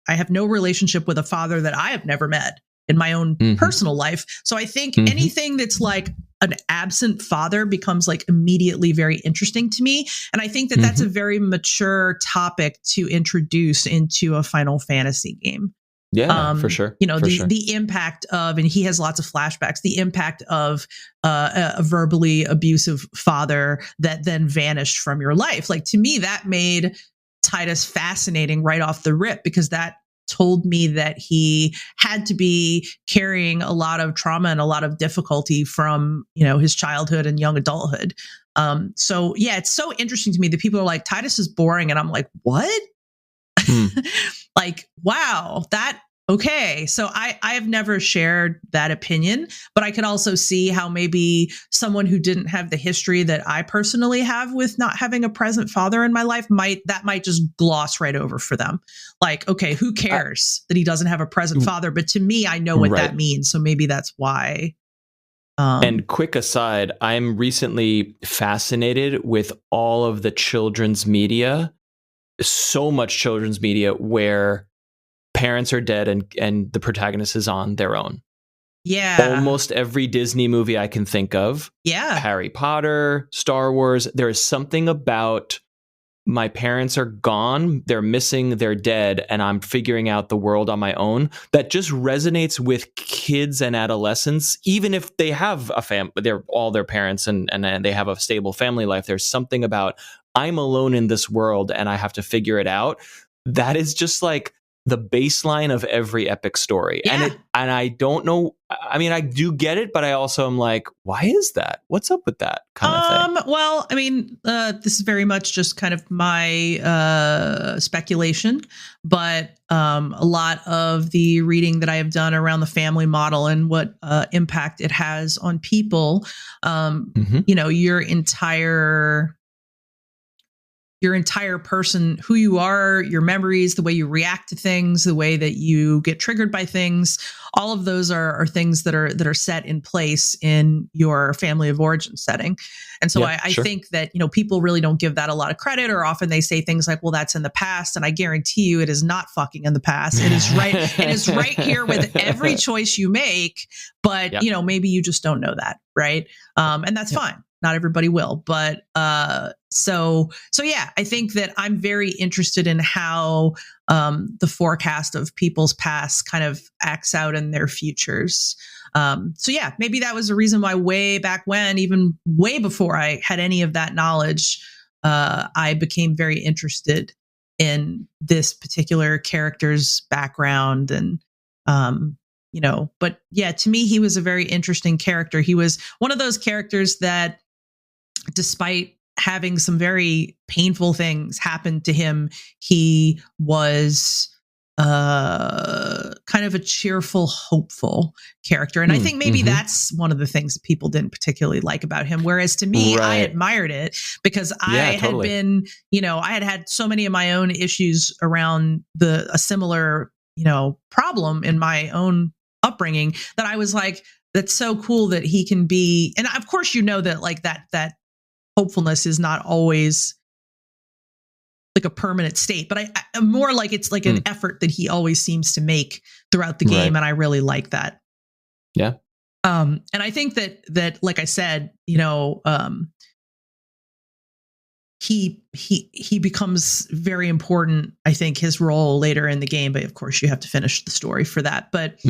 have no relationship with a father that I have never met in my own personal life. So I think anything that's like an absent father becomes like immediately very interesting to me. And I think that that's a very mature topic to introduce into a Final Fantasy game. Yeah, for sure. You know, the impact of, and he has lots of flashbacks, the impact of a verbally abusive father that then vanished from your life. Like, to me, that made Tidus fascinating right off the rip, because that told me that he had to be carrying a lot of trauma and a lot of difficulty from, you know, his childhood and young adulthood. So yeah, it's so interesting to me that people are like, Tidus is boring. And I'm like, what? Like, wow, okay. So I have never shared that opinion, but I could also see how maybe someone who didn't have the history that I personally have with not having a present father in my life might just gloss right over for them. Like, okay, who cares that he doesn't have a present father? But to me, I know what that means. So maybe that's why. And quick aside, I'm recently fascinated with all of the children's media, so much children's media where parents are dead and the protagonist is on their own. Yeah. Almost every Disney movie I can think of. Yeah. Harry Potter, Star Wars. There is something about my parents are gone, they're missing, they're dead, and I'm figuring out the world on my own that just resonates with kids and adolescents, even if they have a family, they're all their parents and they have a stable family life. There's something about I'm alone in this world and I have to figure it out. That is just like the baseline of every epic story. Yeah. And I don't know. I mean, I do get it, but I also am like, why is that? What's up with that kind of thing? Well, I mean, this is very much just kind of my speculation, but a lot of the reading that I have done around the family model and what impact it has on people, you know, your entire person, who you are, your memories, the way you react to things, the way that you get triggered by things, all of those are things that are set in place in your family of origin setting. And so I think that, you know, people really don't give that a lot of credit, or often they say things like, well, that's in the past. And I guarantee you it is not fucking in the past. It is right. It is right here with every choice you make. But, you know, maybe you just don't know that. Right. And that's fine. Not everybody will, but so yeah, I think that I'm very interested in how the forecast of people's past kind of acts out in their futures. So yeah, maybe that was the reason why way back when, even way before I had any of that knowledge, I became very interested in this particular character's background and you know, but yeah, to me, he was a very interesting character. He was one of those characters that, despite having some very painful things happen to him, he was kind of a cheerful, hopeful character. And I think maybe that's one of the things that people didn't particularly like about him. Whereas to me, I admired it because I had been, I had so many of my own issues around a similar, problem in my own upbringing that I was like, that's so cool that he can be. And of course, that like that hopefulness is not always like a permanent state, but I more like it's like an effort that he always seems to make throughout the game. And I really like that. Yeah. And I think that, like I said, he becomes very important. I think his role later in the game, but of course you have to finish the story for that. But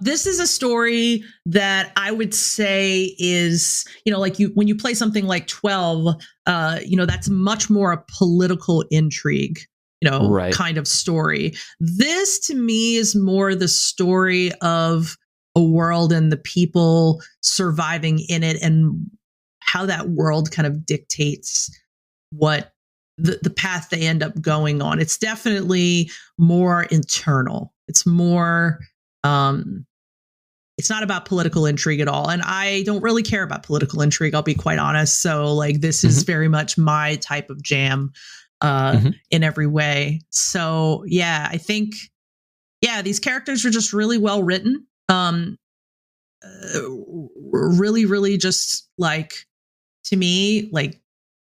this is a story that I would say is, like when you play something like 12, that's much more a political intrigue, kind of story. This to me is more the story of a world and the people surviving in it and how that world kind of dictates what the path they end up going on. It's definitely more internal. It's more, it's not about political intrigue at all. And I don't really care about political intrigue, I'll be quite honest. So like, this is very much my type of jam, in every way. So yeah, I think, these characters are just really well written. Really, really just like, to me, like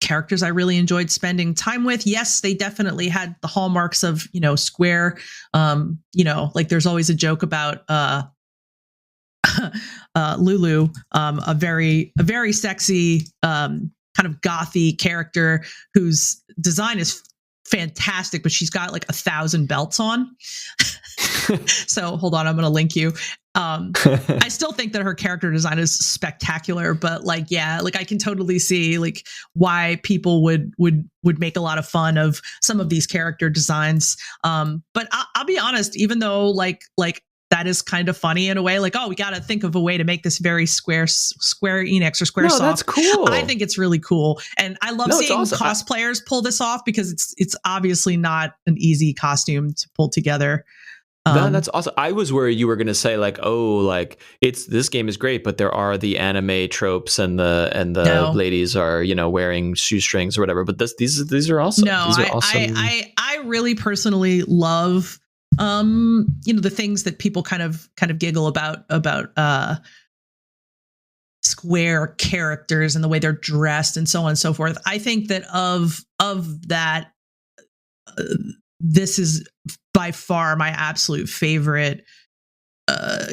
characters I really enjoyed spending time with. Yes, they definitely had the hallmarks of, Square. Like there's always a joke about Lulu, a very sexy, kind of gothy character whose design is fantastic, but she's got like 1,000 belts on. So hold on, I'm going to link you. I still think that her character design is spectacular, but like, like I can totally see like why people would make a lot of fun of some of these character designs. But I'll be honest, even though like that is kind of funny in a way, like, oh, we got to think of a way to make this very Square Enix or Squaresoft. That's cool. I think it's really cool. And I love seeing awesome. Cosplayers pull this off because it's obviously not an easy costume to pull together. No, that's awesome. I was worried you were going to say like, oh, like this game is great, but there are the anime tropes and the ladies are, wearing shoestrings or whatever. But these are awesome. No, these are awesome. I really personally love, the things that people kind of giggle about Square characters and the way they're dressed and so on and so forth. I think that of that, this is by far my absolute favorite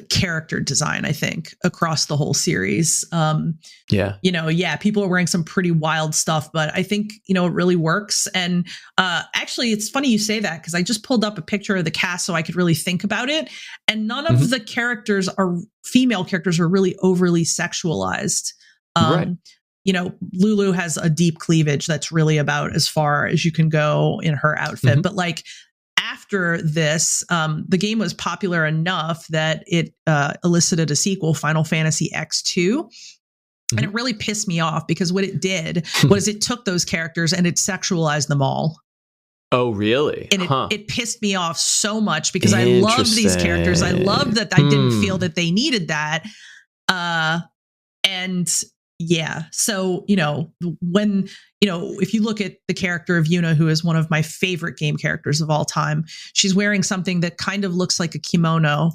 character design, I think, across the whole series. People are wearing some pretty wild stuff, but I think, it really works. And actually, it's funny you say that because I just pulled up a picture of the cast so I could really think about it. And none of the characters female characters are really overly sexualized. Right. Lulu has a deep cleavage that's really about as far as you can go in her outfit. But like after this, the game was popular enough that it elicited a sequel, Final Fantasy X2. And it really pissed me off because what it did was it took those characters and it sexualized them all. Oh, really? And it pissed me off so much because I love these characters. I love that I didn't feel that they needed that. So, when, if you look at the character of Yuna, who is one of my favorite game characters of all time, she's wearing something that kind of looks like a kimono.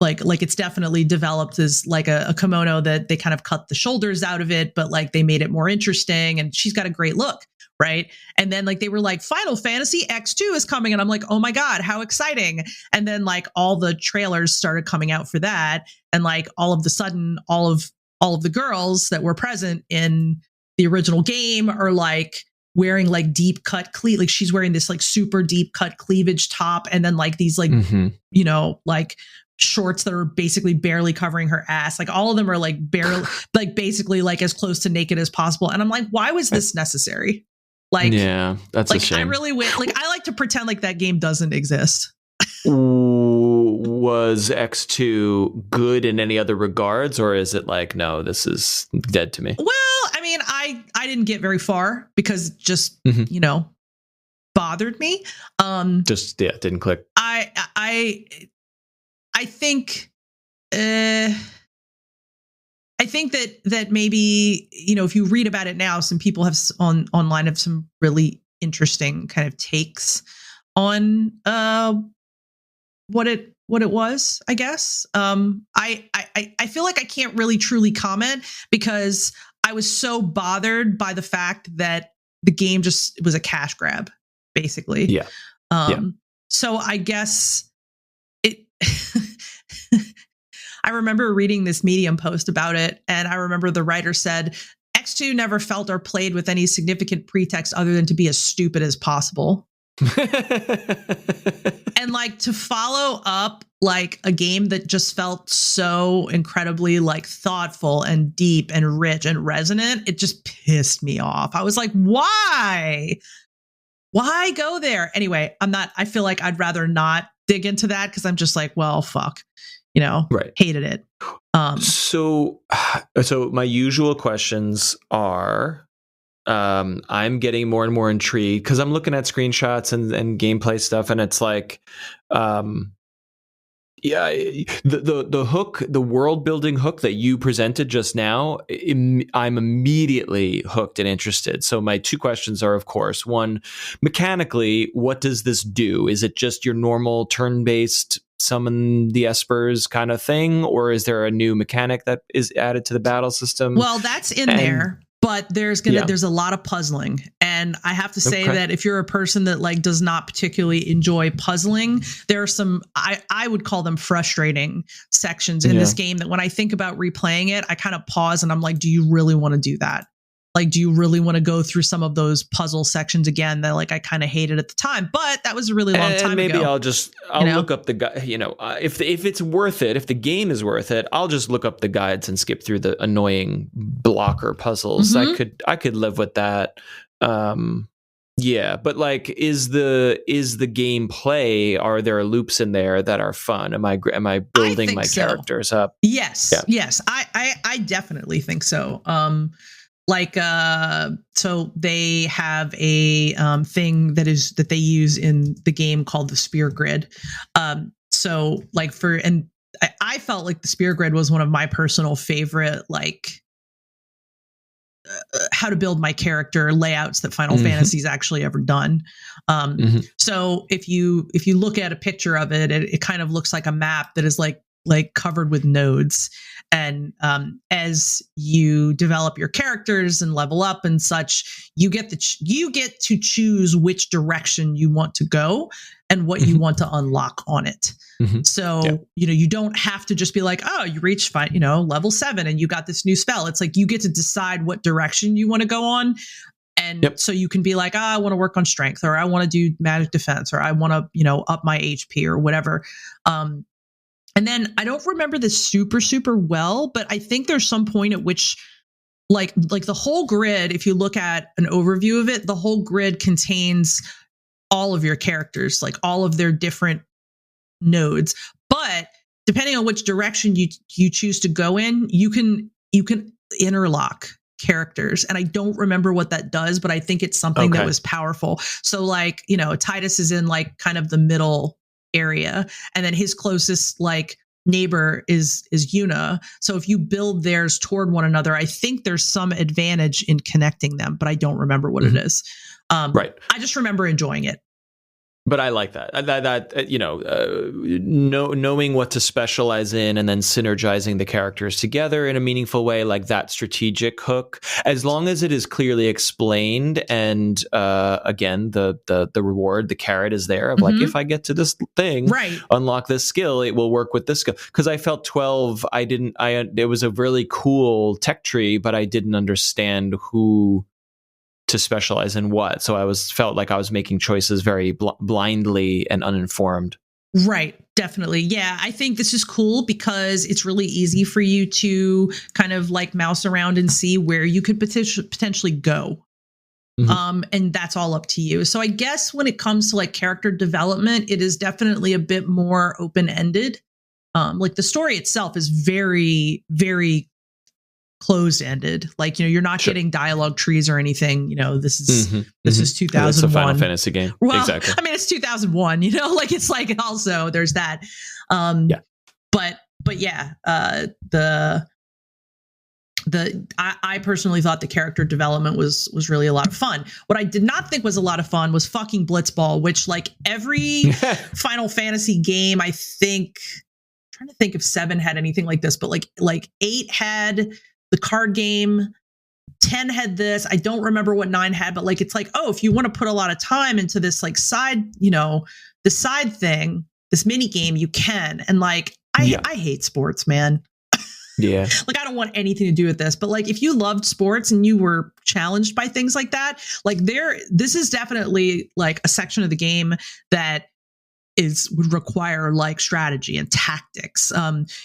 Like it's definitely developed as like a kimono that they kind of cut the shoulders out of it, but like they made it more interesting and she's got a great look. Right. And then like they were like, Final Fantasy X2 is coming. And I'm like, oh my God, how exciting. And then like all the trailers started coming out for that. And like all of the sudden, all of the girls that were present in the original game are like wearing like deep cut like she's wearing this like super deep cut cleavage top. And then like these like, like shorts that are basically barely covering her ass. Like all of them are like barely, like basically like as close to naked as possible. And I'm like, why was this necessary? Like, yeah, that's like, a shame. I really like, I like to pretend like that game doesn't exist. Was X2 good in any other regards, or is it like, no, this is dead to me? Well, I mean, I didn't get very far because just, bothered me. Didn't click. I think that maybe, if you read about it now, some people have online have some really interesting kind of takes on what it was, I guess. I feel like I can't really truly comment because I was so bothered by the fact that the game it was a cash grab, basically. Yeah. So I guess it I remember reading this Medium post about it, and I remember the writer said, X2 never felt or played with any significant pretext other than to be as stupid as possible. And like to follow up like a game that just felt so incredibly like thoughtful and deep and rich and resonant, it just pissed me off. I was like, why go there? Anyway, I feel like I'd rather not dig into that because I'm just like, well, fuck, right. Hated it. So my usual questions are, I'm getting more and more intrigued because I'm looking at screenshots and gameplay stuff, and it's like, the hook, the world building hook that you presented just now, I'm immediately hooked and interested. So my two questions are, of course, one, mechanically, what does this do? Is it just your normal turn-based summon the espers kind of thing, or is there a new mechanic that is added to the battle system? Well, that's in there. But there's a lot of puzzling. And I have to say that if you're a person that like does not particularly enjoy puzzling, there are some, I would call them frustrating sections in this game that when I think about replaying it, I kind of pause and I'm like, do you really want to do that? Like, do you really want to go through some of those puzzle sections again that like I kind of hated at the time? But that was a really long time maybe ago. I'll look up the guy. If it's worth it, if the game is worth it, I'll just look up the guides and skip through the annoying blocker puzzles. Mm-hmm. I could live with that. But like, is the gameplay? Are there loops in there that are fun? Am I building my characters up? Yes, yes, I definitely think so. So they have a thing that they use in the game called the spear grid. So like I felt like the spear grid was one of my personal favorite like how to build my character layouts that Final Fantasy's actually ever done. So if you look at a picture of it, it kind of looks like a map that is like covered with nodes. And as you develop your characters and level up and such, you get to choose which direction you want to go and what you want to unlock on it. So, you don't have to just be like, oh, you reached level 7 and you got this new spell. It's like you get to decide what direction you want to go on. And so you can be like, I want to work on strength, or I want to do magic defense, or I want to, up my HP or whatever. And then I don't remember this super, super well, but I think there's some point at which like the whole grid, if you look at an overview of it, the whole grid contains all of your characters, like all of their different nodes. But depending on which direction you choose to go in, you can interlock characters. And I don't remember what that does, but I think it's something that was powerful. So like, Titus is in like kind of the middle area, and then his closest like neighbor is Yuna. So if you build theirs toward one another, I think there's some advantage in connecting them, but I don't remember what it is. I just remember enjoying it. But I like that. Knowing what to specialize in and then synergizing the characters together in a meaningful way, like that strategic hook, as long as it is clearly explained. And again, the reward, the carrot is there of like, if I get to this thing, unlock this skill, it will work with this skill. Because I felt 12, it was a really cool tech tree, but I didn't understand who to specialize in what. So I felt like I was making choices very blindly and uninformed. Right. Definitely. Yeah. I think this is cool because it's really easy for you to kind of like mouse around and see where you could potentially go. And that's all up to you. So I guess when it comes to like character development, it is definitely a bit more open-ended. Like the story itself is very, very closed ended. Like, you're not Sure. getting dialogue trees or anything. This is this is 2001. It's a Final Fantasy game. Well, Exactly. I mean, it's 2001. Like it's like also there's that. Yeah. But yeah, I personally thought the character development was really a lot of fun. What I did not think was a lot of fun was fucking Blitzball, which like every Final Fantasy game, I think, I'm trying to think if 7 had anything like this, but like 8 had the card game, 10 had this. I don't remember what 9 had, but like it's like, oh, if you want to put a lot of time into this like side, the side thing, this mini game, you can. And like I hate sports, man. Yeah. Like, I don't want anything to do with this, but like, if you loved sports and you were challenged by things like that, like this is definitely like a section of the game that would require like strategy and tactics.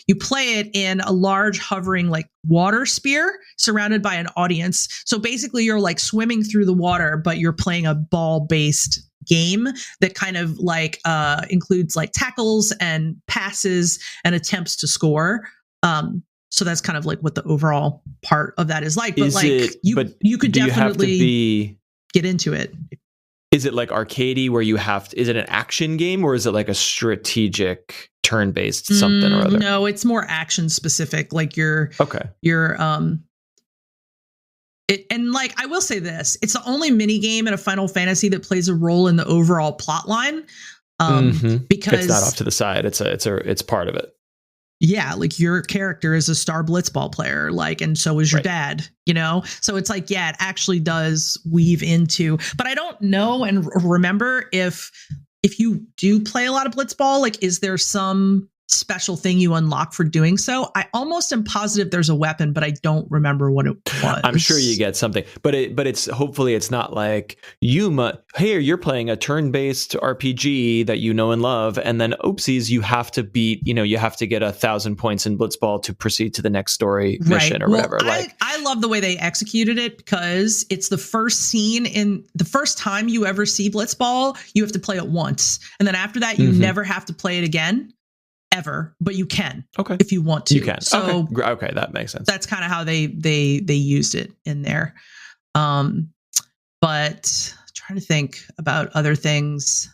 You play it in a large hovering like water sphere surrounded by an audience. So basically you're like swimming through the water, but you're playing a ball-based game that kind of like includes like tackles and passes and attempts to score. So that's kind of like what the overall part of that is like. But you could definitely get into it. Is it like arcadey where you have to, is it an action game or is it like a strategic turn-based something or other? No, it's more action specific. Like and like, I will say this, it's the only mini game in a Final Fantasy that plays a role in the overall plot line. Because it's not off to the side. It's part of it. Yeah, like your character is a star blitzball player, like, and so is your dad, So it's like, yeah, it actually does weave into, but I don't know and remember if you do play a lot of blitzball, like, is there some special thing you unlock for doing so? I almost am positive there's a weapon, but I don't remember what it was. I'm sure you get something, but it's hopefully it's not like you're playing a turn-based RPG that you know and love, and then oopsies, you have to beat, you have to get 1,000 points in blitzball to proceed to the next story mission or whatever. I love the way they executed it because it's the first scene in the first time you ever see blitzball, you have to play it once, and then after that you never have to play it again. Ever, but you can. Okay. If you want to. You can. So okay, that makes sense. That's kind of how they used it in there. But trying to think about other things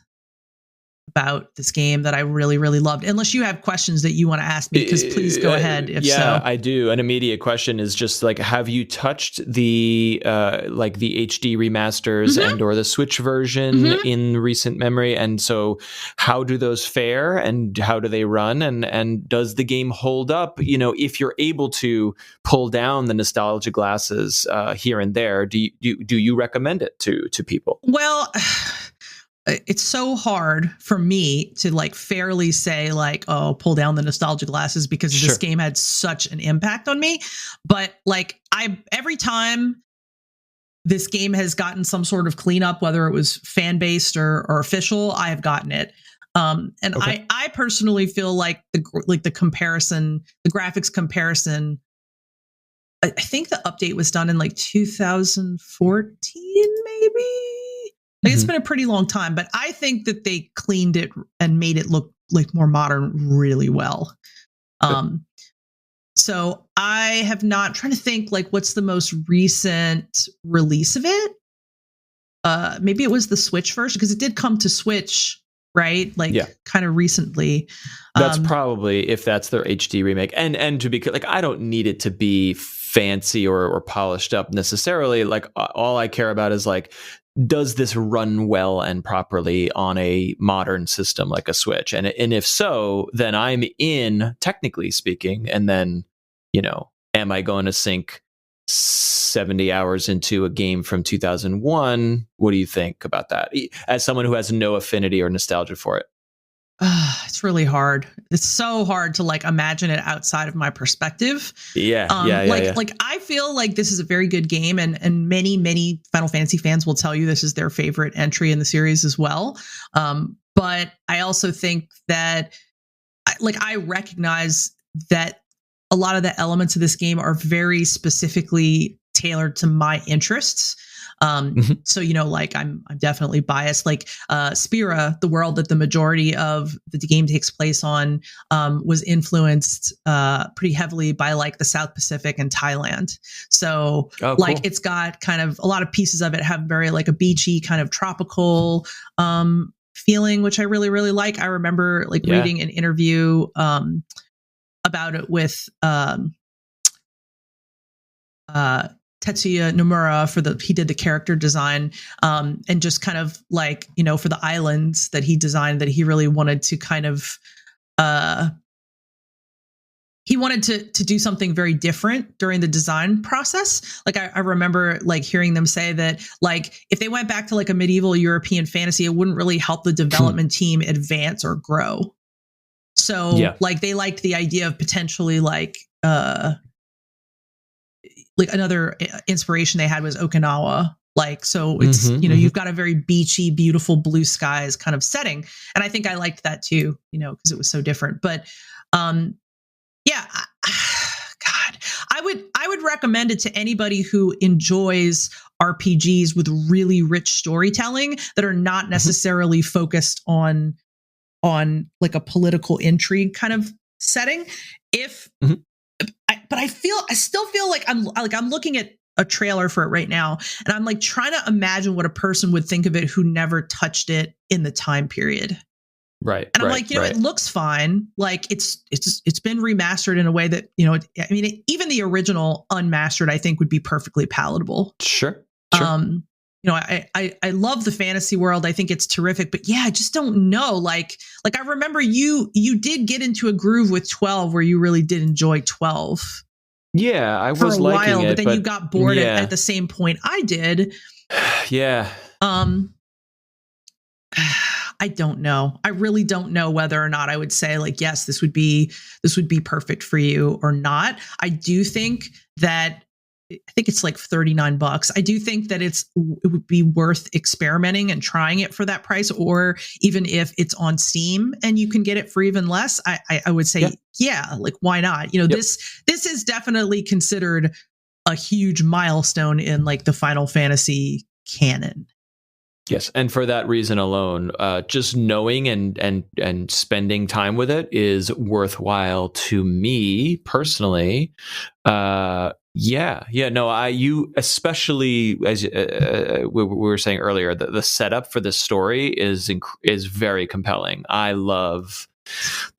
about this game that I really, really loved. Unless you have questions that you want to ask me, because please go ahead. If so, I do. An immediate question is just like, have you touched the like the HD remasters and or the Switch version in recent memory? And so, how do those fare, and how do they run? And does the game hold up? If you're able to pull down the nostalgia glasses here and there, do you recommend it to people? Well, it's so hard for me to like fairly say like, oh, pull down the nostalgia glasses because this game had such an impact on me. But like every time this game has gotten some sort of cleanup, whether it was fan based or official, I have gotten it. I personally feel like the comparison, the graphics comparison, I think the update was done in like 2014, maybe. Like it's been a pretty long time, but I think that they cleaned it and made it look like more modern really well. So I have not trying to think like what's the most recent release of it. Maybe it was the Switch version because it did come to Switch, right? Like kind of recently. That's probably if that's their HD remake. And to be like, I don't need it to be fancy or polished up necessarily. Like all I care about is like, does this run well and properly on a modern system like a Switch? And if so, then I'm in, technically speaking. And then, am I going to sink 70 hours into a game from 2001? What do you think about that? As someone who has no affinity or nostalgia for it. It's really hard. It's so hard to like imagine it outside of my perspective. Like I feel like this is a very good game, and many Final Fantasy fans will tell you this is their favorite entry in the series as well. But I also think that I recognize that a lot of the elements of this game are very specifically tailored to my interests. So, like I'm definitely biased. Like Spira, the world that the majority of the game takes place on, was influenced pretty heavily by like the South Pacific and Thailand. So like it's got kind of a lot of pieces of it have very like a beachy kind of tropical feeling, which I really, really like. I remember like reading an interview about it with Tetsuya Nomura he did the character design, and just kind of like, for the islands that he designed, that he really wanted to kind of, he wanted to do something very different during the design process. Like I remember like hearing them say that like if they went back to like a medieval European fantasy, it wouldn't really help the development team advance or grow. So like they liked the idea of potentially like another inspiration they had was Okinawa. Like, so it's, you've got a very beachy, beautiful blue skies kind of setting. And I think I liked that too, because it was so different. But yeah, God, I would recommend it to anybody who enjoys RPGs with really rich storytelling that are not necessarily focused on like a political intrigue kind of setting. But I still feel like I'm looking at a trailer for it right now, and I'm like trying to imagine what a person would think of it who never touched it in the time period. Right. And I'm like, it looks fine. Like it's been remastered in a way that, even the original unmastered, I think would be perfectly palatable. Sure. I love the fantasy world. I think it's terrific, but yeah, I just don't know. Like I remember you did get into a groove with 12 where you really did enjoy 12. Yeah, I was for a liking while, it, but then you got bored at the same point I did. Yeah. I don't know. I really don't know whether or not I would say like, yes, this would be perfect for you or not. I do think that I think it's like $39. I do think that it would be worth experimenting and trying it for that price, or even if it's on Steam and you can get it for even less, I would say, like why not? This is definitely considered a huge milestone in like the Final Fantasy canon. Yes, and for that reason alone, just knowing and spending time with it is worthwhile to me personally. You especially as we were saying earlier, the setup for the story is very compelling. I love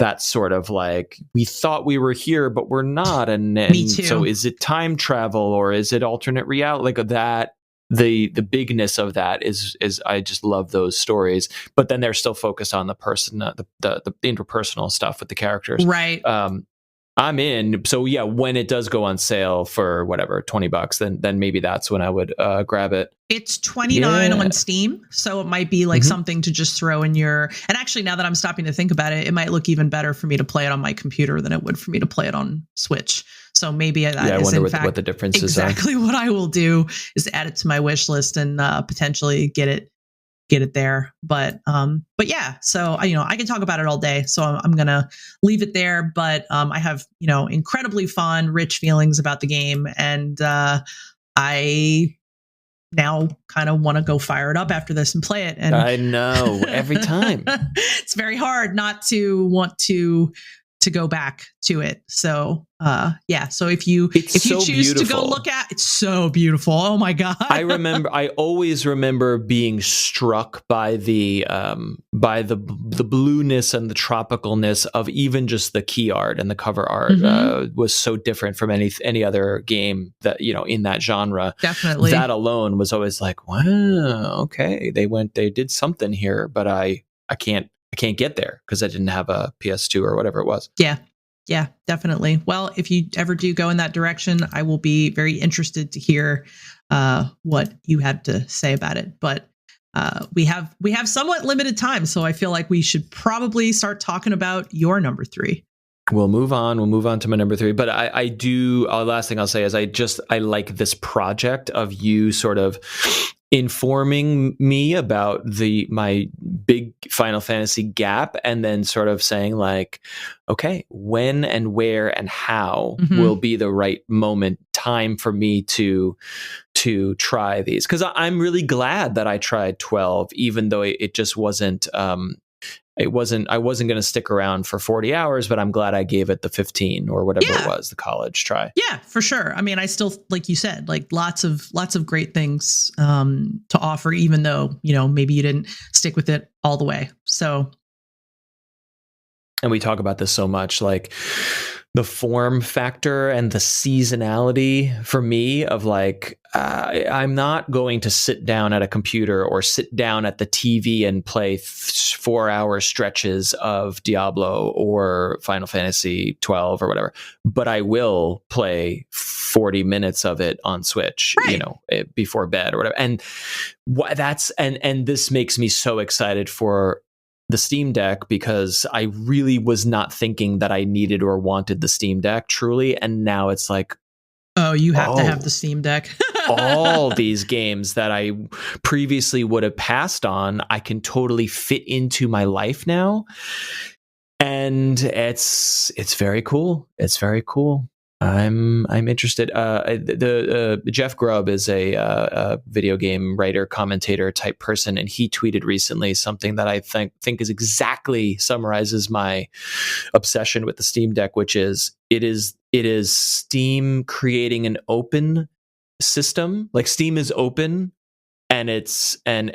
that sort of like we thought we were here but we're not, and Me too. So is it time travel or is it alternate reality? Like that. The bigness of that is I just love those stories, but then they're still focused on the person, the interpersonal stuff with the characters. Right. I'm in. So yeah, when it does go on sale for whatever $20, then maybe that's when I would grab it. It's $29 on Steam, so it might be like something to just throw in your. And actually, now that I'm stopping to think about it, it might look even better for me to play it on my computer than it would for me to play it on Switch. So maybe that is I wonder in fact what the difference is. Exactly what I will do is add it to my wish list and potentially get it there. But yeah, so I can talk about it all day. So I'm gonna leave it there. But I have incredibly fun, rich feelings about the game, and I now kind of want to go fire it up after this and play it. And I know every time it's very hard not to want to go back to it. So so if you choose beautiful. to go look at, it's so beautiful. Oh my God. I always remember being struck by the blueness and the tropicalness of even just the key art and the cover art was so different from any other game that in that genre. Definitely. That alone was always like, wow, okay, they did something here, but I can't get there because I didn't have a PS2 or whatever it was. Yeah, definitely. Well, if you ever do go in that direction, I will be very interested to hear what you have to say about it. But we have somewhat limited time, so I feel like we should probably start talking about your number 3. We'll move on to my number 3. But I do. Last thing I'll say is I like this project of you sort of informing me about my big Final Fantasy gap, and then sort of saying like, okay, when and where and how will be the right time for me to try these, because I'm really glad that I tried 12, even though it just wasn't. I wasn't going to stick around for 40 hours, but I'm glad I gave it the 15 or whatever it was, the college try. Yeah, for sure. I mean, I still, like you said, like lots of great things to offer, even though, maybe you didn't stick with it all the way. So. And we talk about this so much, like the form factor and the seasonality for me of like, I'm not going to sit down at a computer or sit down at the TV and play 4-hour stretches of Diablo or Final Fantasy 12 or whatever, but I will play 40 minutes of it on Switch, before bed or whatever. And and this makes me so excited for the Steam Deck, because I really was not thinking that I needed or wanted the Steam Deck truly. And now it's like, oh, you have to have the Steam Deck. All these games that I previously would have passed on, I can totally fit into my life now. And it's very cool. It's very cool. I'm interested. The Jeff Grubb is a video game writer, commentator type person, and he tweeted recently something that I think is exactly summarizes my obsession with the Steam Deck, which is it is Steam creating an open system. Like Steam is open. And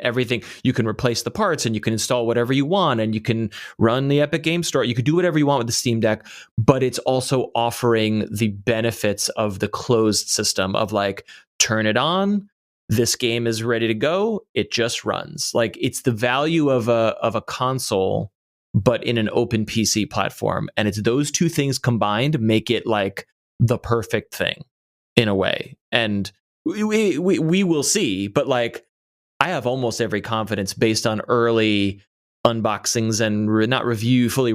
everything, you can replace the parts and you can install whatever you want and you can run the Epic Game Store. You could do whatever you want with the Steam Deck, but it's also offering the benefits of the closed system of like, turn it on, this game is ready to go, it just runs. Like it's the value of a console, but in an open PC platform. And it's those two things combined make it like the perfect thing in a way. And we will see, but like I have almost every confidence based on early unboxings and not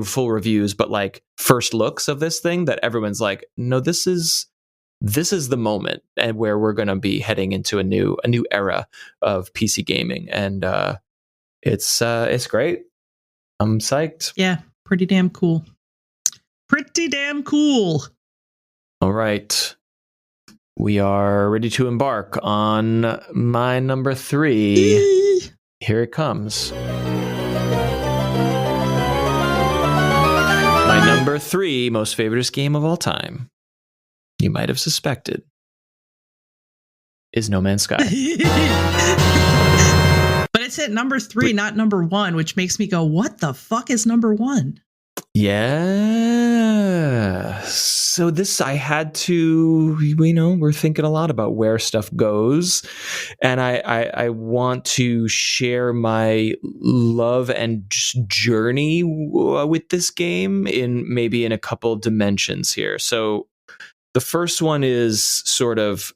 full reviews, but like first looks of this thing that everyone's like, no, this is the moment and where we're going to be heading into a new era of PC gaming. And it's great. I'm psyched. Yeah, pretty damn cool. Pretty damn cool. All right. We are ready to embark on my number 3. Here it comes. My number 3 most favorite game of all time, you might have suspected, is No Man's Sky. But it's at number 3, not number 1, which makes me go, what the fuck is number 1? Yeah. So this, I had to, we're thinking a lot about where stuff goes. And I want to share my love and journey with this game in a couple dimensions here. So the first one is sort of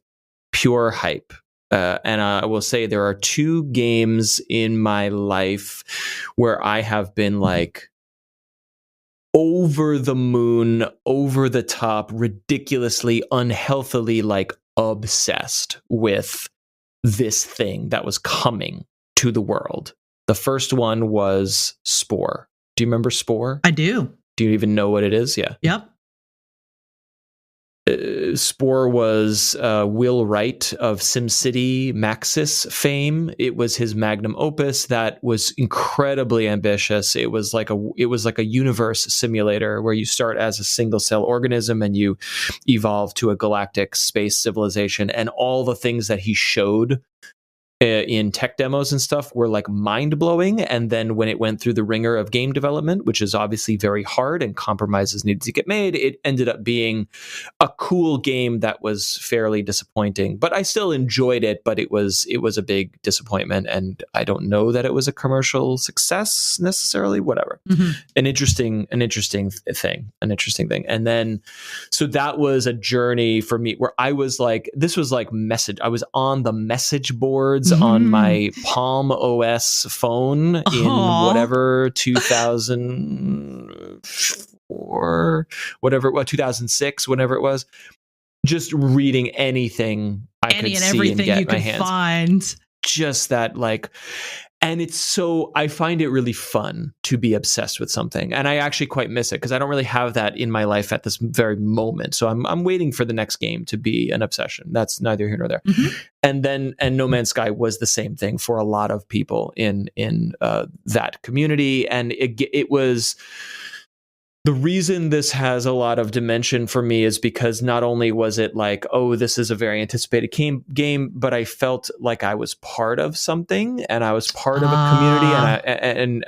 pure hype. And I will say there are 2 games in my life where I have been like, over the moon, over the top, ridiculously, unhealthily, like obsessed with this thing that was coming to the world. The first one was Spore. Do you remember Spore? I do. Do you even know what it is? Yeah. Yep. Spore was Will Wright of SimCity Maxis fame. It was his magnum opus that was incredibly ambitious. It was like a universe simulator where you start as a single cell organism and you evolve to a galactic space civilization. And all the things that he showed in tech demos and stuff were like mind-blowing. And then when it went through the ringer of game development, which is obviously very hard and compromises needed to get made, it ended up being a cool game that was fairly disappointing. But I still enjoyed it, but it was a big disappointment. And I don't know that it was a commercial success necessarily, whatever. Mm-hmm. An interesting thing. And then, so that was a journey for me where I was like, this was like I was on the message boards on my Palm OS phone in whatever 2004, whatever it was, 2006, whenever it was, just reading anything I could see and get my hands. Find. Just that, like, And I find it really fun to be obsessed with something. And I actually quite miss it because I don't really have that in my life at this very moment. So I'm waiting for the next game to be an obsession. That's neither here nor there. And No Man's Sky was the same thing for a lot of people in that community. And it was... The reason this has a lot of dimension for me is because not only was it like, oh, this is a very anticipated game, but I felt like I was part of something and I was part of a community, and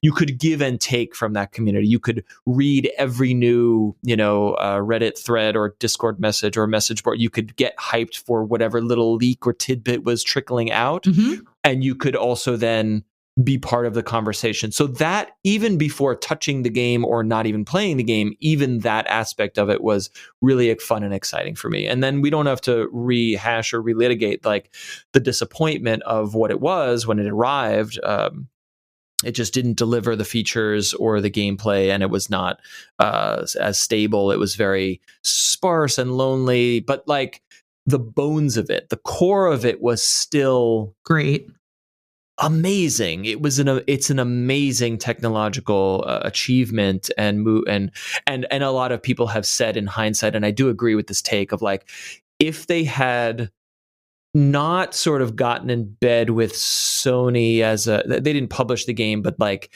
you could give and take from that community. You could read every new, Reddit thread or Discord message or message board. You could get hyped for whatever little leak or tidbit was trickling out, and you could also then be part of the conversation. So that, even before touching the game or not even playing the game, even that aspect of it was really fun and exciting for me. And then we don't have to rehash or relitigate like the disappointment of what it was when it arrived. It just didn't deliver the features or the gameplay, and it was not as stable. It was very sparse and lonely, but like the bones of it, the core of it was still great. Amazing. It's an amazing technological achievement, and a lot of people have said in hindsight, and I do agree with this take of like, if they had not sort of gotten in bed with Sony they didn't publish the game, but like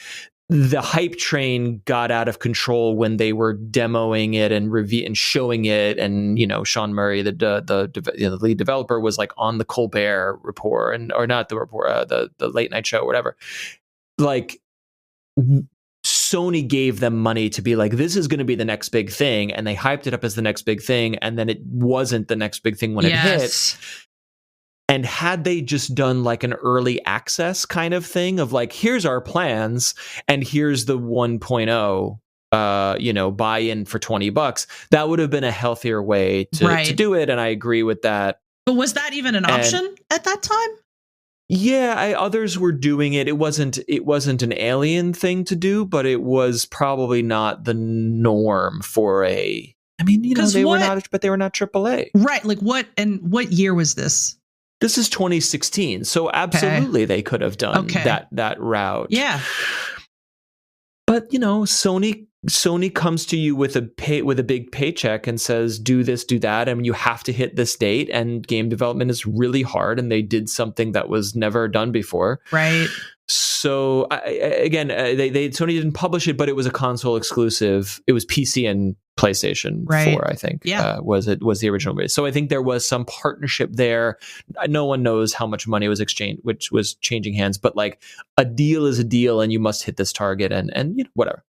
the hype train got out of control when they were demoing it and showing it, and Sean Murray, the lead developer, was like on the Colbert Report, or not the report, the late night show, whatever. Like, Sony gave them money to be like, this is going to be the next big thing, and they hyped it up as the next big thing, and then it wasn't the next big thing when it hit. And had they just done like an early access kind of thing of like, here's our plans and here's the 1.0, buy in for $20, that would have been a healthier way to do it. And I agree with that. But was that even an option at that time? Yeah, others were doing it. It wasn't an alien thing to do, but it was probably not the norm for they were not AAA. Right. Like what year was this? This is 2016, so absolutely they could have done that route. Yeah, but Sony comes to you with a big paycheck and says, do this, do that, and you have to hit this date. And game development is really hard, and they did something that was never done before. Right. So Sony didn't publish it, but it was a console exclusive. It was PC and PlayStation 4, I think. Was the original release. So I think there was some partnership there. No one knows how much money was exchanged, which was changing hands. But like, a deal is a deal, and you must hit this target, and whatever.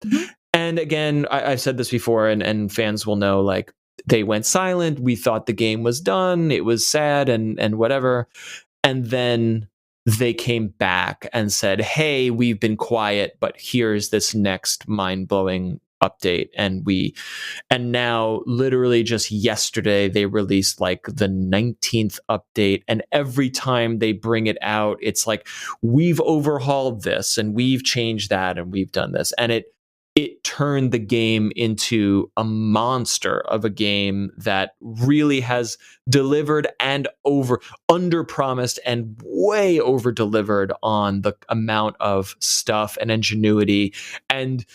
And again, I've said this before, and fans will know, like, they went silent. We thought the game was done. It was sad and whatever. And then they came back and said, hey, we've been quiet, but here's this next mind-blowing update. And now literally just yesterday, they released like the 19th update. And every time they bring it out, it's like, we've overhauled this and we've changed that and we've done this. And it turned the game into a monster of a game that really has delivered and under promised and way over delivered on the amount of stuff and ingenuity and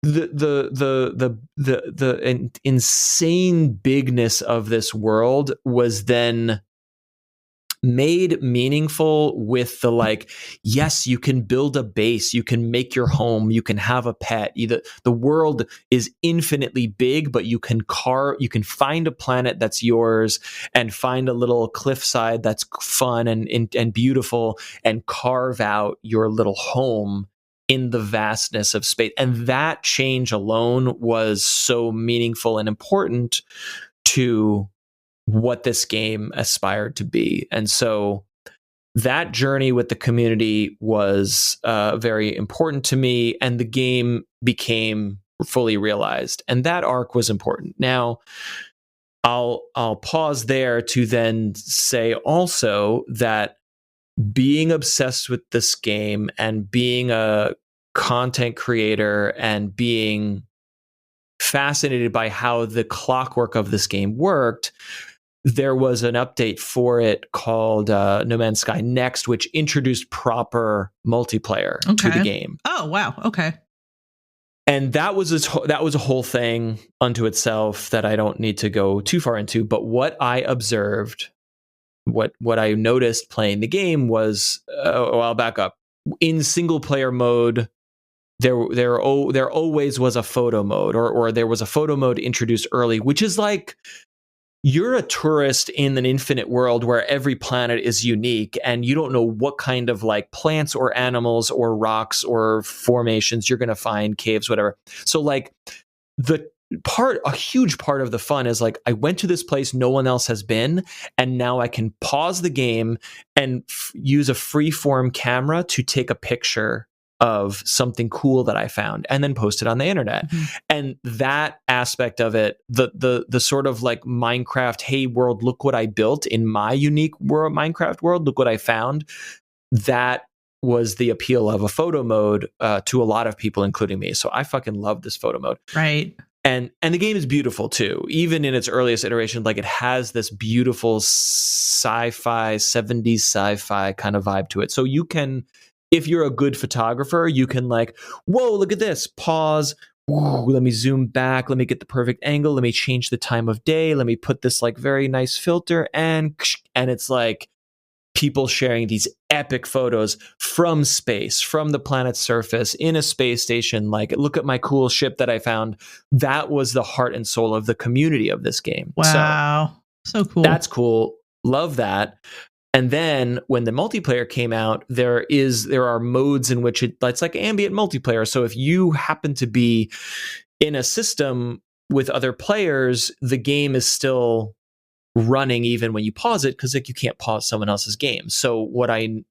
the insane bigness of this world was then made meaningful with the like, yes, you can build a base, you can make your home, you can have a pet. The world is infinitely big, but you can find a planet that's yours and find a little cliffside that's fun and beautiful and carve out your little home in the vastness of space. And that change alone was so meaningful and important to what this game aspired to be. And so that journey with the community was very important to me, and the game became fully realized. And that arc was important. Now, I'll pause there to then say also that being obsessed with this game and being a content creator and being fascinated by how the clockwork of this game worked there was an update for it called No Man's Sky Next, which introduced proper multiplayer to the game. Oh, wow. Okay. And that was a whole thing unto itself that I don't need to go too far into. But what I observed, what I noticed playing the game was, I'll back up. In single player mode, there always was a photo mode, or there was a photo mode introduced early, which is like, you're a tourist in an infinite world where every planet is unique and you don't know what kind of like plants or animals or rocks or formations you're going to find, caves, whatever. So like a huge part of the fun is like, I went to this place no one else has been, and now I can pause the game and use a freeform camera to take a picture of something cool that I found and then post it on the internet. Mm-hmm. And that aspect of it, the sort of like Minecraft, hey world, look what I built in my unique world, Minecraft world, look what I found. That was the appeal of a photo mode to a lot of people, including me. So I fucking love this photo mode. Right. And the game is beautiful too. Even in its earliest iteration, like it has this beautiful sci-fi, 70s sci-fi kind of vibe to it. So you can, if you're a good photographer, you can like, whoa, look at this, pause, let me zoom back, let me get the perfect angle, let me change the time of day, let me put this like very nice filter, and it's like people sharing these epic photos from space, from the planet's surface, in a space station, like, look at my cool ship that I found. That was the heart and soul of the community of this game. Wow. So cool. That's cool. Love that. And then when the multiplayer came out, there are modes in which it's like ambient multiplayer. So if you happen to be in a system with other players, the game is still running even when you pause it, because like you can't pause someone else's game. So what I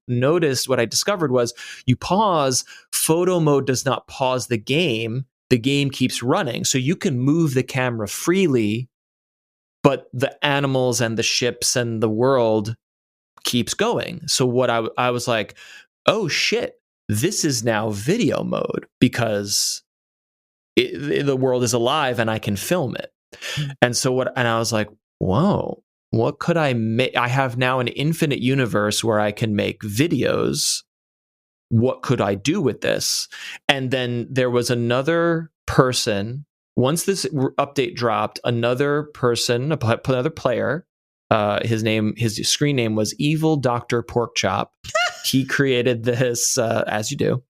discovered was, you pause, photo mode does not pause the game keeps running. So you can move the camera freely, but the animals and the ships and the world keeps going. So what I was like, oh shit, this is now video mode, because the world is alive and I can film it. And I was like, whoa, what could I make? I have now an infinite universe where I can make videos. What could I do with this? And then there was another person, once this update dropped, another player, his screen name was Evil Dr. Porkchop. He created this, as you do.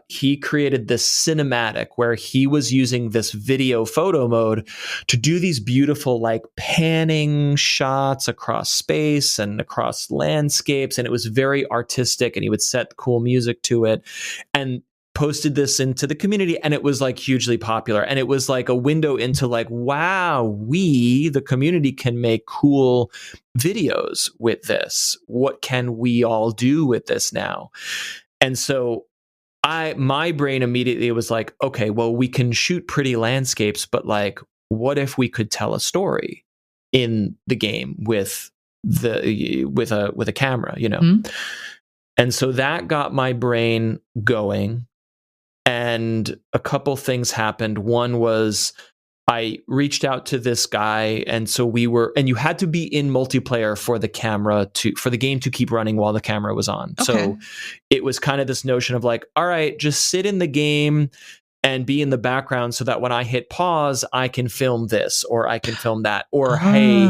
He created this cinematic where he was using this video photo mode to do these beautiful like panning shots across space and across landscapes. And it was very artistic, and he would set cool music to it and posted this into the community, and it was like hugely popular. And it was like a window into like, wow, we, the community, can make cool videos with this. What can we all do with this now? And so my brain immediately was like, okay, well, we can shoot pretty landscapes, but like, what if we could tell a story in the game with a camera, you know? Mm-hmm. And so that got my brain going. And a couple things happened. One was I reached out to this guy, and so and you had to be in multiplayer for the game to keep running while the camera was on. Okay. So it was kind of this notion of like, all right, just sit in the game and be in the background so that when I hit pause, I can film this or I can film that. Or, hey,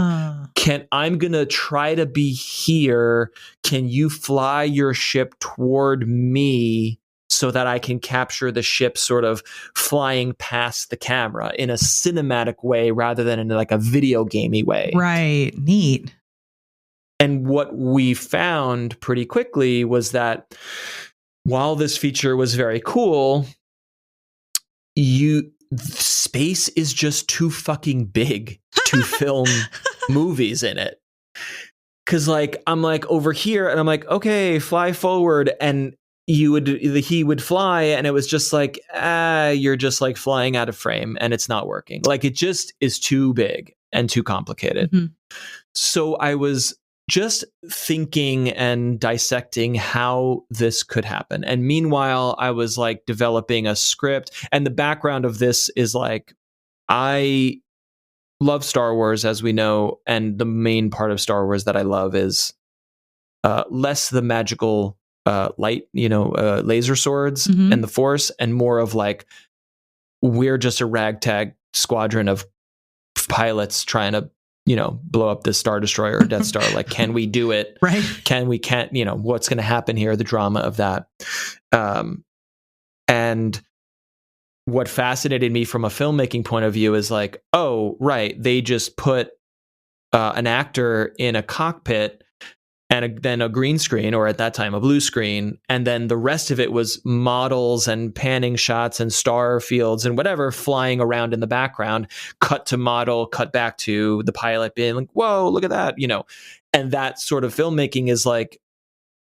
I'm going to try to be here. Can you fly your ship toward me so that I can capture the ship sort of flying past the camera in a cinematic way rather than in like a video gamey way? Right. Neat. And what we found pretty quickly was that while this feature was very cool, space is just too fucking big to film movies in it. Cause like, I'm like over here and I'm like, okay, fly forward. And he would fly, and it was just like, you're just like flying out of frame and it's not working. Like, it just is too big and too complicated. Mm-hmm. So I was just thinking and dissecting how this could happen. And meanwhile, I was like developing a script, and the background of this is like, I love Star Wars, as we know, and the main part of Star Wars that I love is less the magical light, laser swords and the Force, and more of like, we're just a ragtag squadron of pilots trying to, blow up this Star Destroyer or Death Star. Like, can we do it? Right. Can't, what's going to happen here? The drama of that. And what fascinated me from a filmmaking point of view is like, oh, right, they just put an actor in a cockpit and then a green screen, or at that time a blue screen, and then the rest of it was models and panning shots and star fields and whatever flying around in the background. Cut to model, cut back to the pilot being like, whoa, look at that, and that sort of filmmaking is like,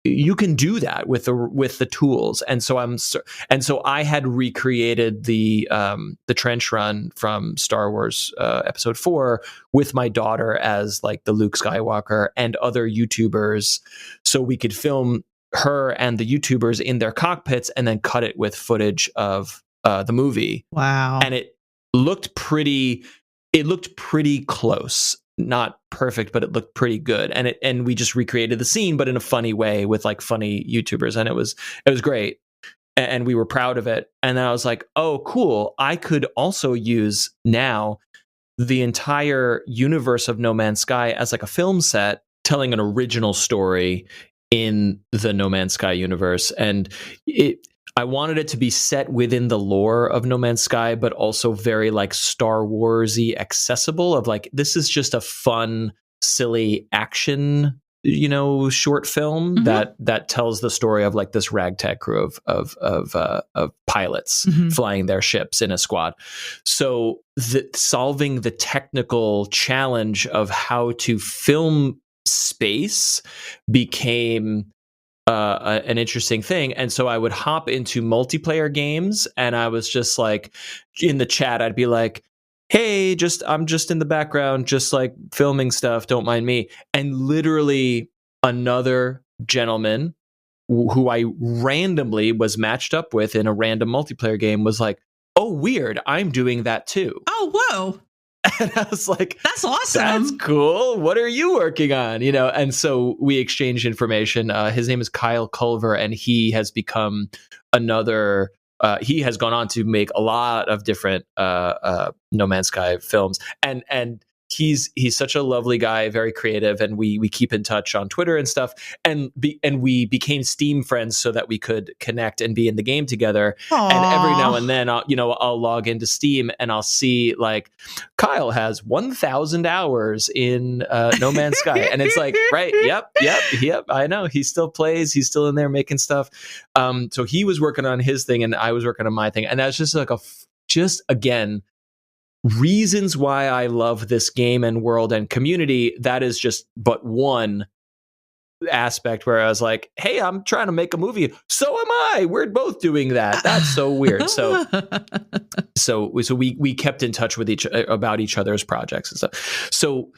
you can do that with the tools. And so I had recreated the trench run from Star Wars Episode 4 with my daughter as like the Luke Skywalker and other YouTubers, so we could film her and the YouTubers in their cockpits and then cut it with footage of the movie. Wow. And it looked pretty close. Not perfect, but it looked pretty good. And we just recreated the scene, but in a funny way with like funny YouTubers. And it was great. And we were proud of it. And then I was like, oh, cool. I could also use now the entire universe of No Man's Sky as like a film set, telling an original story in the No Man's Sky universe. And I wanted it to be set within the lore of No Man's Sky, but also very like Star Wars-y accessible, of like, this is just a fun, silly action, short film that tells the story of like this ragtag crew of pilots flying their ships in a squad. So solving the technical challenge of how to film space became an interesting thing. And so I would hop into multiplayer games, and I was just like, in the chat, I'd be like, hey, I'm just in the background, just like filming stuff, don't mind me. And literally another gentleman who I randomly was matched up with in a random multiplayer game was like, oh, weird, I'm doing that too. Oh, whoa. And I was like, that's awesome. That's cool. What are you working on? And so we exchanged information. His name is Kyle Culver, and he has become another. He has gone on to make a lot of different No Man's Sky films, and he's such a lovely guy, very creative, and we keep in touch on Twitter and stuff, and we became Steam friends so that we could connect and be in the game together. Aww. And every now and then I'll log into Steam and I'll see like Kyle has 1,000 hours in No Man's Sky, and it's like, right, yep, I know, he still plays, he's still in there making stuff. So he was working on his thing and I was working on my thing, and that's just like again, reasons why I love this game and world and community. That is just but one aspect where I was like, hey, I'm trying to make a movie. So am I. We're both doing that. That's so weird. So we kept in touch with about each other's projects and stuff. So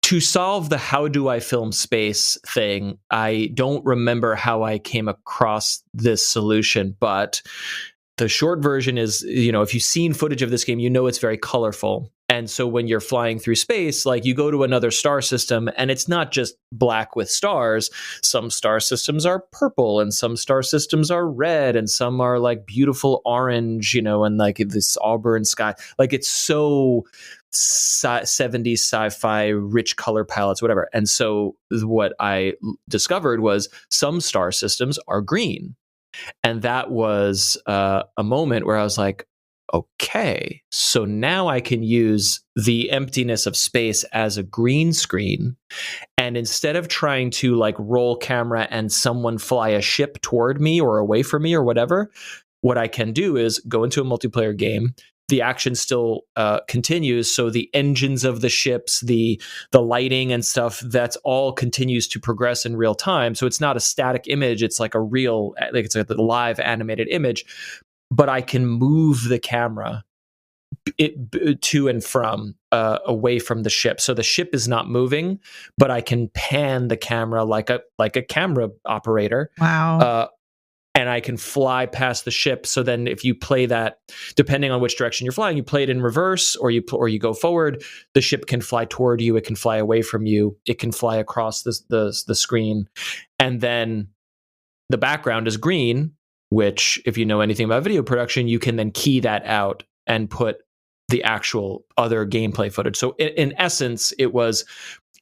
to solve the how do I film space thing, I don't remember how I came across this solution, but the short version is, if you've seen footage of this game, it's very colorful. And so when you're flying through space, like you go to another star system and it's not just black with stars. Some star systems are purple and some star systems are red and some are like beautiful orange, and like this auburn sky. Like it's so 70s sci-fi, rich color palettes, whatever. And so what I discovered was some star systems are green. And that was a moment where I was like, okay, so now I can use the emptiness of space as a green screen. And instead of trying to like roll camera and someone fly a ship toward me or away from me or whatever, what I can do is go into a multiplayer game. The action still continues. So the engines of the ships, the lighting and stuff, that's all continues to progress in real time. So it's not a static image. It's like it's like a live animated image, but I can move the camera to and from away from the ship. So the ship is not moving, but I can pan the camera like a camera operator. Wow. And and I can fly past the ship. So then if you play that, depending on which direction you're flying, you play it in reverse or you go forward, the ship can fly toward you, it can fly away from you, it can fly across the screen. And then the background is green, which if you know anything about video production, you can then key that out and put the actual other gameplay footage. So in essence, it was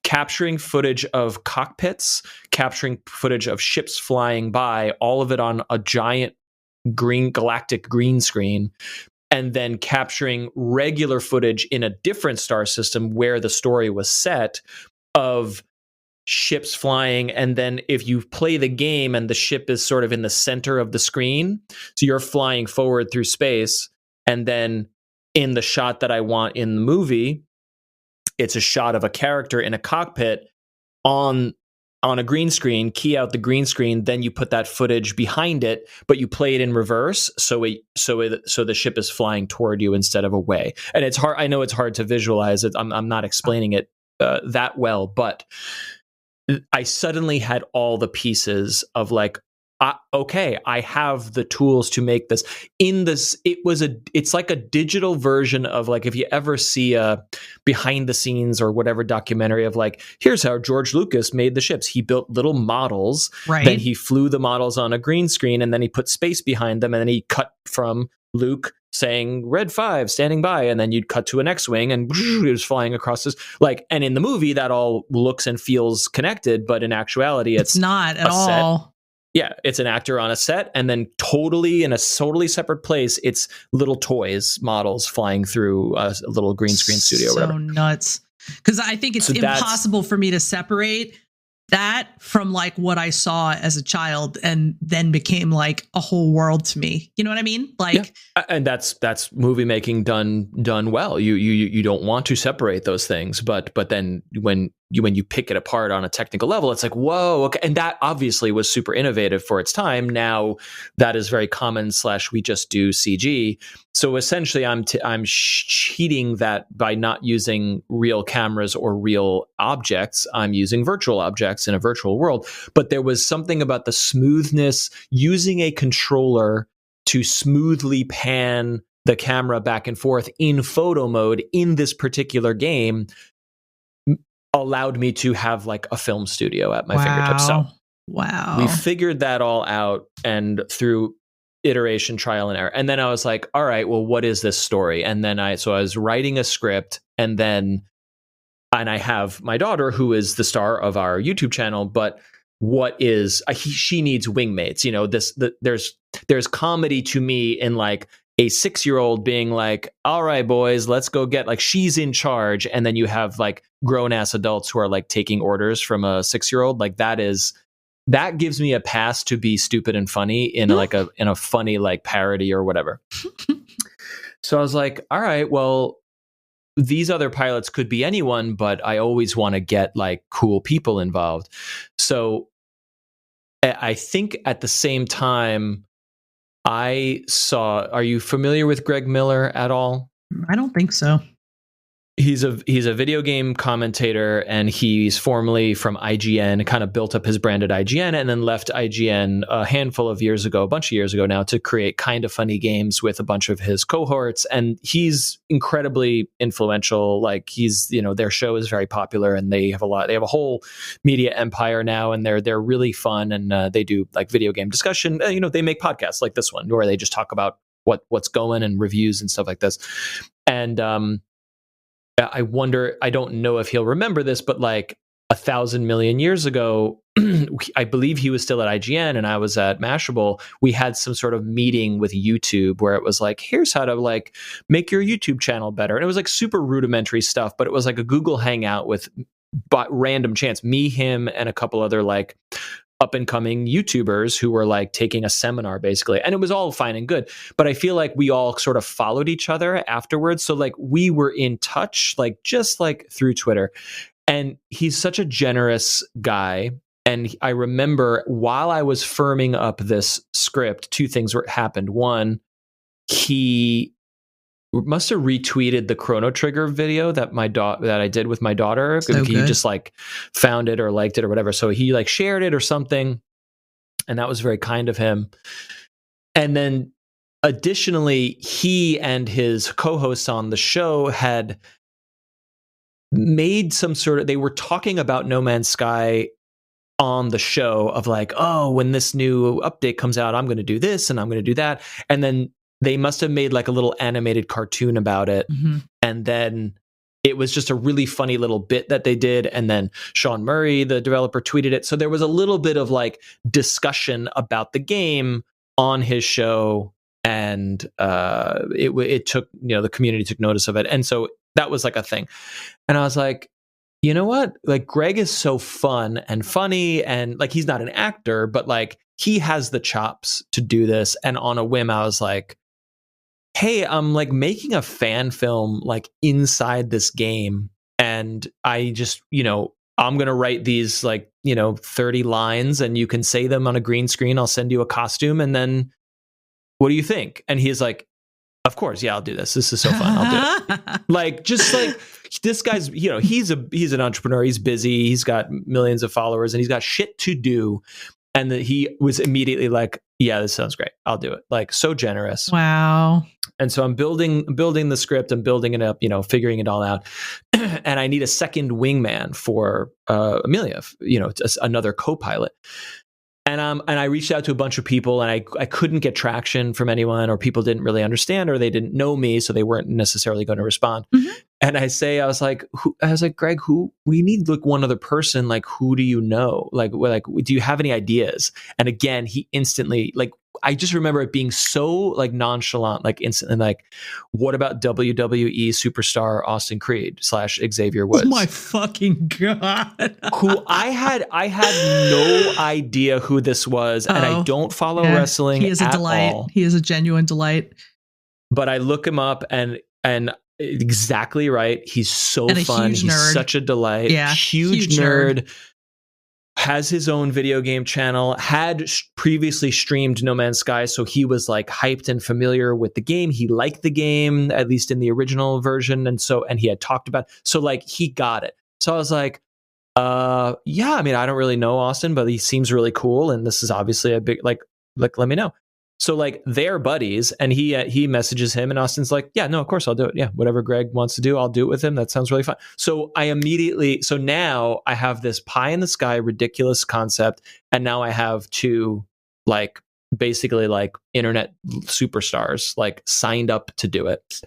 capturing footage of cockpits, capturing footage of ships flying by, all of it on a giant galactic green screen, and then capturing regular footage in a different star system where the story was set of ships flying. And then if you play the game and the ship is sort of in the center of the screen, so you're flying forward through space, and then in the shot that I want in the movie, it's a shot of a character in a cockpit on a green screen, key out the green screen, then you put that footage behind it, but you play it in reverse, so the ship is flying toward you instead of away. And it's hard. I know it's hard to visualize it. I'm not explaining it that well, but I suddenly had all the pieces of like, okay, I have the tools to make this. It's like a digital version of like, if you ever see a behind the scenes or whatever documentary of like, here's how George Lucas made the ships. He built little models, Right. Then he flew the models on a green screen, and then he put space behind them, and then he cut from Luke saying Red 5 standing by, and then you'd cut to an X-wing and it was flying across this, like, and in the movie that all looks and feels connected, but in actuality it's not at all. Set. Yeah, it's an actor on a set, and then totally in a totally separate place, it's little toys models flying through a little green screen studio. So whatever. Nuts, because I think it's impossible for me to separate that from like what I saw as a child and then became like a whole world to me. You know what I mean? Like, yeah. And that's movie making done well. You don't want to separate those things, but then when you pick it apart on a technical level, it's like, whoa, okay. And that obviously was super innovative for its time. Now that is very common / we just do CG. So essentially I'm cheating that by not using real cameras or real objects. I'm using virtual objects in a virtual world. But there was something about the smoothness, using a controller to smoothly pan the camera back and forth in photo mode in this particular game allowed me to have like a film studio at my fingertips. So we figured that all out, and through iteration, trial and error. And then I was like, all right, well, what is this story? And then I was writing a script, and I have my daughter, who is the star of our YouTube channel, but she needs wingmates. You know, there's comedy to me in like a 6-year-old being like, all right, boys, let's go get, like, she's in charge. And then you have like grown ass adults who are like taking orders from a 6-year-old. Like that gives me a pass to be stupid and funny in a funny like parody or whatever. So I was like, all right, well, these other pilots could be anyone, but I always want to get like cool people involved. So I think at the same time, are you familiar with Greg Miller at all? I don't think so. He's a video game commentator, and he's formerly from IGN, kind of built up his brand at IGN, and then left IGN a bunch of years ago now, to create Kind of Funny Games with a bunch of his cohorts. And he's incredibly influential. Like, their show is very popular, and they have a whole media empire now, and they're really fun, and they do like video game discussion. They make podcasts like this one where they just talk about what's going and reviews and stuff like this. And I wonder, I don't know if he'll remember this, but like 1,000 million years ago, I believe he was still at IGN and I was at Mashable. We had some sort of meeting with YouTube where it was like, here's how to like make your YouTube channel better. And it was like super rudimentary stuff, but it was like a Google Hangout with random chance, me, him, and a couple other like up and coming YouTubers who were like taking a seminar basically. And it was all fine and good, but I feel like we all sort of followed each other afterwards. So like we were in touch, like just like through Twitter. And he's such a generous guy. And I remember while I was firming up this script, two things happened. One, he must have retweeted the Chrono Trigger video that I did with my daughter. He just like found it or liked it or whatever. So he like shared it or something. And that was very kind of him. And then additionally, he and his co-hosts on the show had made they were talking about No Man's Sky on the show of like, oh, when this new update comes out, I'm going to do this and I'm going to do that. And then they must have made like a little animated cartoon about it. Mm-hmm. And then it was just a really funny little bit that they did. And then Sean Murray, the developer, tweeted it. So there was a little bit of like discussion about the game on his show. And it took, the community took notice of it. And so that was like a thing. And I was like, you know what? Like, Greg is so fun and funny, and like, he's not an actor, but like, he has the chops to do this. And on a whim, I was like, hey, I'm like making a fan film like inside this game. And I just, I'm going to write these like, 30 lines and you can say them on a green screen. I'll send you a costume. And then what do you think? And he's like, of course, yeah, I'll do this. This is so fun. I'll do it. Like, just like, this guy's, he's an entrepreneur. He's busy. He's got millions of followers and he's got shit to do. And he was immediately like, yeah, this sounds great. I'll do it. Like, so generous. Wow. And so I'm building the script and building it up, figuring it all out. And I need a second wingman for Amelia, another co-pilot. And I reached out to a bunch of people and I couldn't get traction from anyone, or people didn't really understand, or they didn't know me, so they weren't necessarily going to respond. Mm-hmm. And I was like, Greg, we need like one other person. Like, who do you know? Like, do you have any ideas? And again, he instantly, like, I just remember it being so like nonchalant, like instantly, like, what about WWE superstar Austin Creed / Xavier Woods? Oh my fucking God. Who I had no idea who this was. And I don't follow wrestling. He is a delight. All. He is a genuine delight. But I look him up and exactly right. He's so fun. He's such a delight. Yeah. Huge nerd. Has his own video game channel, had previously streamed No Man's Sky, so he was like hyped and familiar with the game. He liked the game, at least in the original version, and he had talked about it. So like, he got it. So I was like, yeah, I mean, I don't really know Austin, but he seems really cool, and this is obviously a big like let me know. So like, they're buddies, and he messages him, and Austin's like, yeah, no, of course I'll do it. Yeah, whatever Greg wants to do, I'll do it with him. That sounds really fun. So now I have this pie in the sky, ridiculous concept, and now I have two like basically like internet superstars like signed up to do it.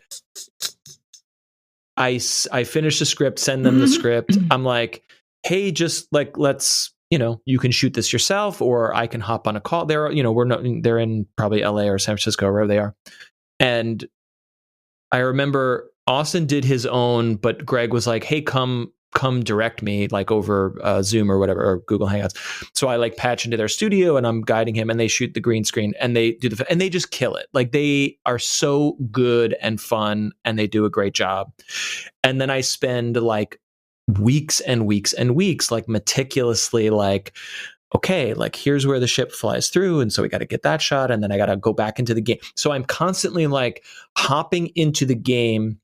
I finish the script, send them the script. I'm like, hey, just like, let's, you can shoot this yourself, or I can hop on a call. They're in probably LA or San Francisco, wherever they are. And I remember Austin did his own, but Greg was like, hey, come direct me, like over Zoom or whatever, or Google Hangouts. So I like patch into their studio and I'm guiding him, and they shoot the green screen and they do and they just kill it. Like, they are so good and fun, and they do a great job. And then I spend like weeks and weeks and weeks like meticulously like, okay, like, here's where the ship flies through, and so we got to get that shot, and then I got to go back into the game. So I'm constantly like hopping into the game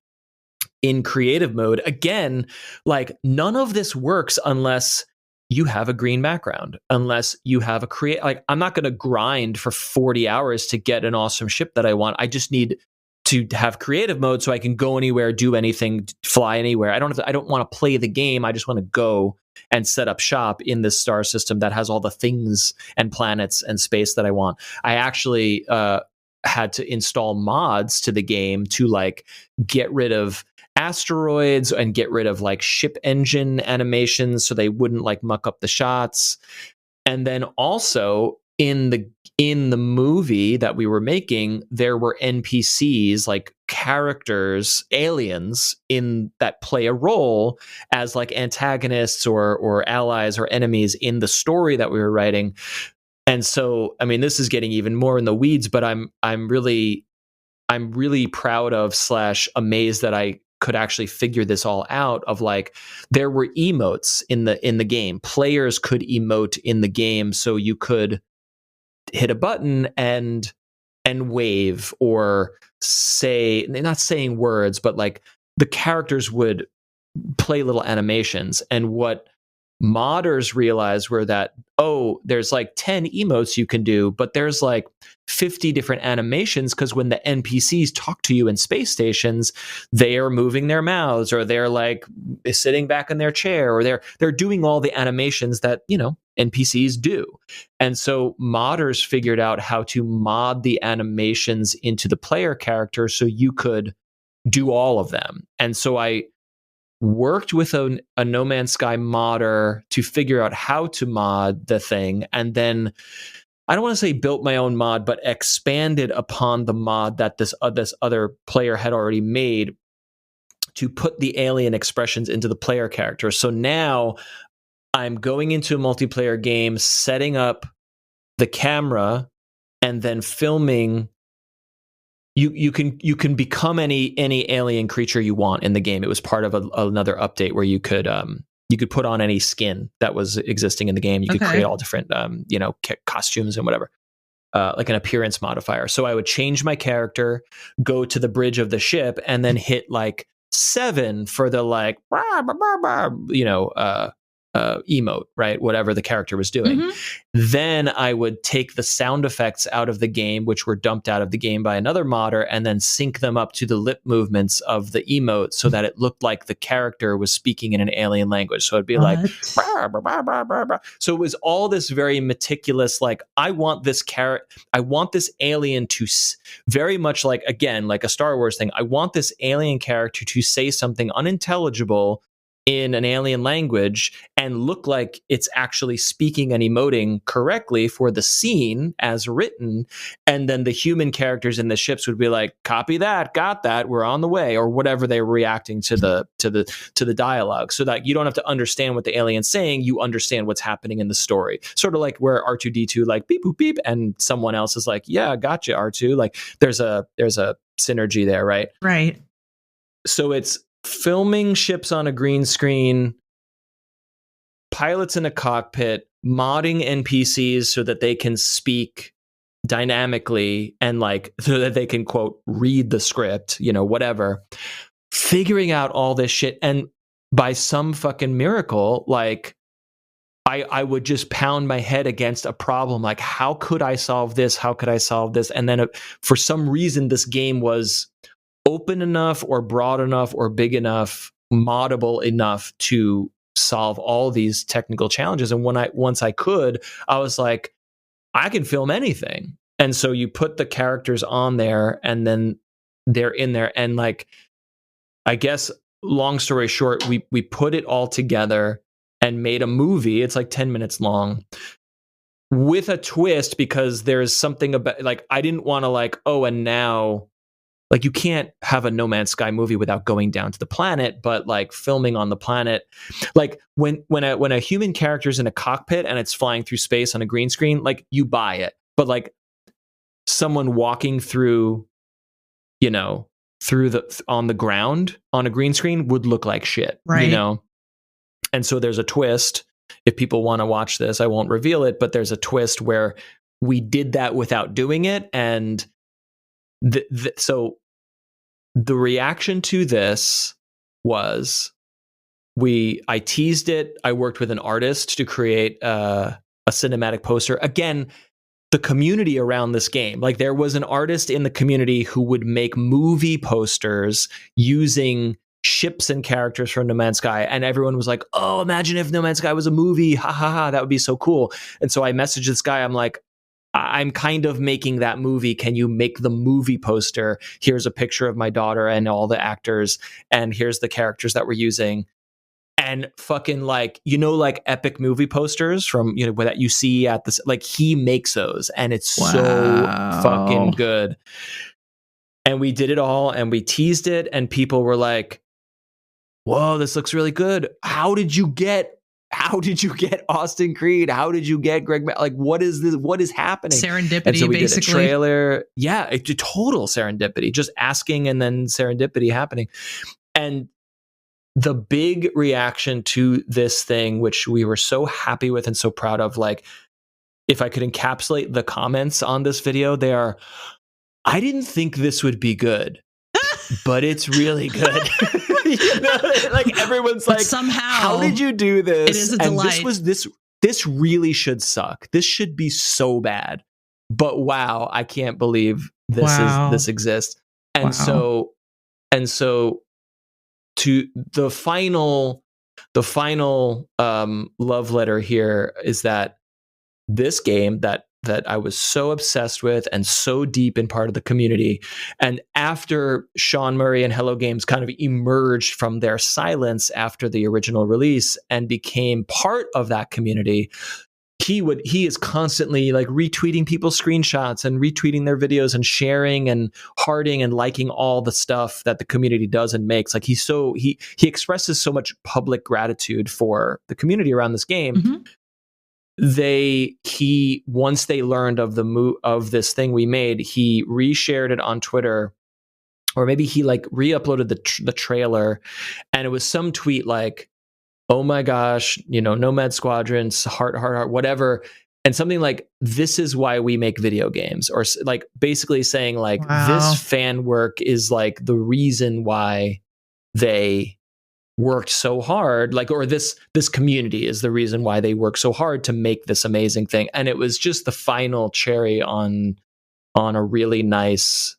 in creative mode again. Like, none of this works unless you have a green background, unless you have like, I'm not going to grind for 40 hours to get an awesome ship that I want. I just need to have creative mode so I can go anywhere, do anything, fly anywhere. I don't want to play the game. I just want to go and set up shop in this star system that has all the things and planets and space that I want. I actually had to install mods to the game to like get rid of asteroids and get rid of like ship engine animations so they wouldn't like muck up the shots. And then also in the movie that we were making, there were NPCs, like characters, aliens in that play a role as like antagonists or allies or enemies in the story that we were writing. And so, I mean, this is getting even more in the weeds, but I'm really proud of / amazed that I could actually figure this all out. Of like, there were emotes in the game. Players could emote in the game, so you could hit a button and wave, or say, not saying words, but like the characters would play little animations. And what modders realized were that, oh, there's like 10 emotes you can do, but there's like 50 different animations, because when the NPCs talk to you in space stations, they are moving their mouths, or they're like sitting back in their chair, or they're doing all the animations that, you know, NPCs do. And so modders figured out how to mod the animations into the player character so you could do all of them. And so I worked with a No Man's Sky modder to figure out how to mod the thing, and then I don't want to say built my own mod, but expanded upon the mod that this other player had already made to put the alien expressions into the player character. So now I'm going into a multiplayer game, setting up the camera, and then filming. You can become any alien creature you want in the game. It was part of another update where you could put on any skin that was existing in the game. You could create all different costumes and whatever, like an appearance modifier. So I would change my character, go to the bridge of the ship, and then hit like 7 for the like emote, right? Whatever the character was doing. Mm-hmm. Then I would take the sound effects out of the game, which were dumped out of the game by another modder, and then sync them up to the lip movements of the emote so that it looked like the character was speaking in an alien language. So it'd be like, bah, bah, bah, bah, bah, bah. So it was all this very meticulous, like, I want this alien to very much like, again, like a Star Wars thing. I want this alien character to say something unintelligible in an alien language and look like it's actually speaking and emoting correctly for the scene as written. And then the human characters in the ships would be like, copy that, got that, we're on the way, or whatever they were reacting to the dialogue, so that you don't have to understand what the alien's saying, you understand what's happening in the story. Sort of like where R2D2 like beep boop beep, and someone else is like, yeah, gotcha, R2. Like there's a synergy there, right? Right. So it's filming ships on a green screen, pilots in a cockpit, modding NPCs so that they can speak dynamically and like so that they can quote read the script, whatever. Figuring out all this shit, and by some fucking miracle, like I would just pound my head against a problem, like how could I solve this? How could I solve this? And then for some reason, this game was open enough or broad enough or big enough, moddable enough to solve all these technical challenges. And once I could, I was like, I can film anything. And so you put the characters on there, and then they're in there. And like, I guess, long story short, we put it all together and made a movie. It's like 10 minutes long with a twist, because there's something about, like, I didn't want to like, oh, and now, like, you can't have a No Man's Sky movie without going down to the planet, but like filming on the planet, like when a human character's in a cockpit and it's flying through space on a green screen, like you buy it. But like someone walking through, on the ground on a green screen would look like shit, right? And so there's a twist. If people want to watch this, I won't reveal it, but there's a twist where we did that without doing it, and so the reaction to this was I teased it. I worked with an artist to create a cinematic poster. Again, the community around this game, like there was an artist in the community who would make movie posters using ships and characters from No Man's Sky. And everyone was like, oh, imagine if No Man's Sky was a movie. Ha ha ha. That would be so cool. And so I messaged this guy. I'm like, I'm kind of making that movie. Can you make the movie poster? Here's a picture of my daughter and all the actors, and here's the characters that we're using. And fucking like epic movie posters from, that you see at this, like he makes those, and it's so fucking good. And we did it all, and we teased it, and people were like, whoa, this looks really good. How did you get Austin Creed? How did you get Greg? Like, what is this? What is happening? Serendipity, and so we basically. Did a trailer. Yeah, total serendipity. Just asking and then serendipity happening. And the big reaction to this thing, which we were so happy with and so proud of, like, if I could encapsulate the comments on this video, they are, I didn't think this would be good, but it's really good. Like everyone's but like, somehow, how did you do this? It is a delight. And this really should suck. This should be so bad. But wow, I can't believe this exists. And so to the final love letter here is that this game that I was so obsessed with and so deep in part of the community, and after Sean Murray and Hello Games kind of emerged from their silence after the original release and became part of that community, he is constantly like retweeting people's screenshots and retweeting their videos and sharing and hearting and liking all the stuff that the community does and makes. Like he expresses so much public gratitude for the community around this game. Mm-hmm. Once they learned of this thing we made, he reshared it on Twitter, or maybe he like re-uploaded the trailer, and it was some tweet like, "Oh my gosh, Nomad Squadrons, heart, whatever," and something like, "This is why we make video games," or like basically saying like, this fan work is like the reason why they worked so hard, like, or this community is the reason why they work so hard to make this amazing thing. And it was just the final cherry on a really nice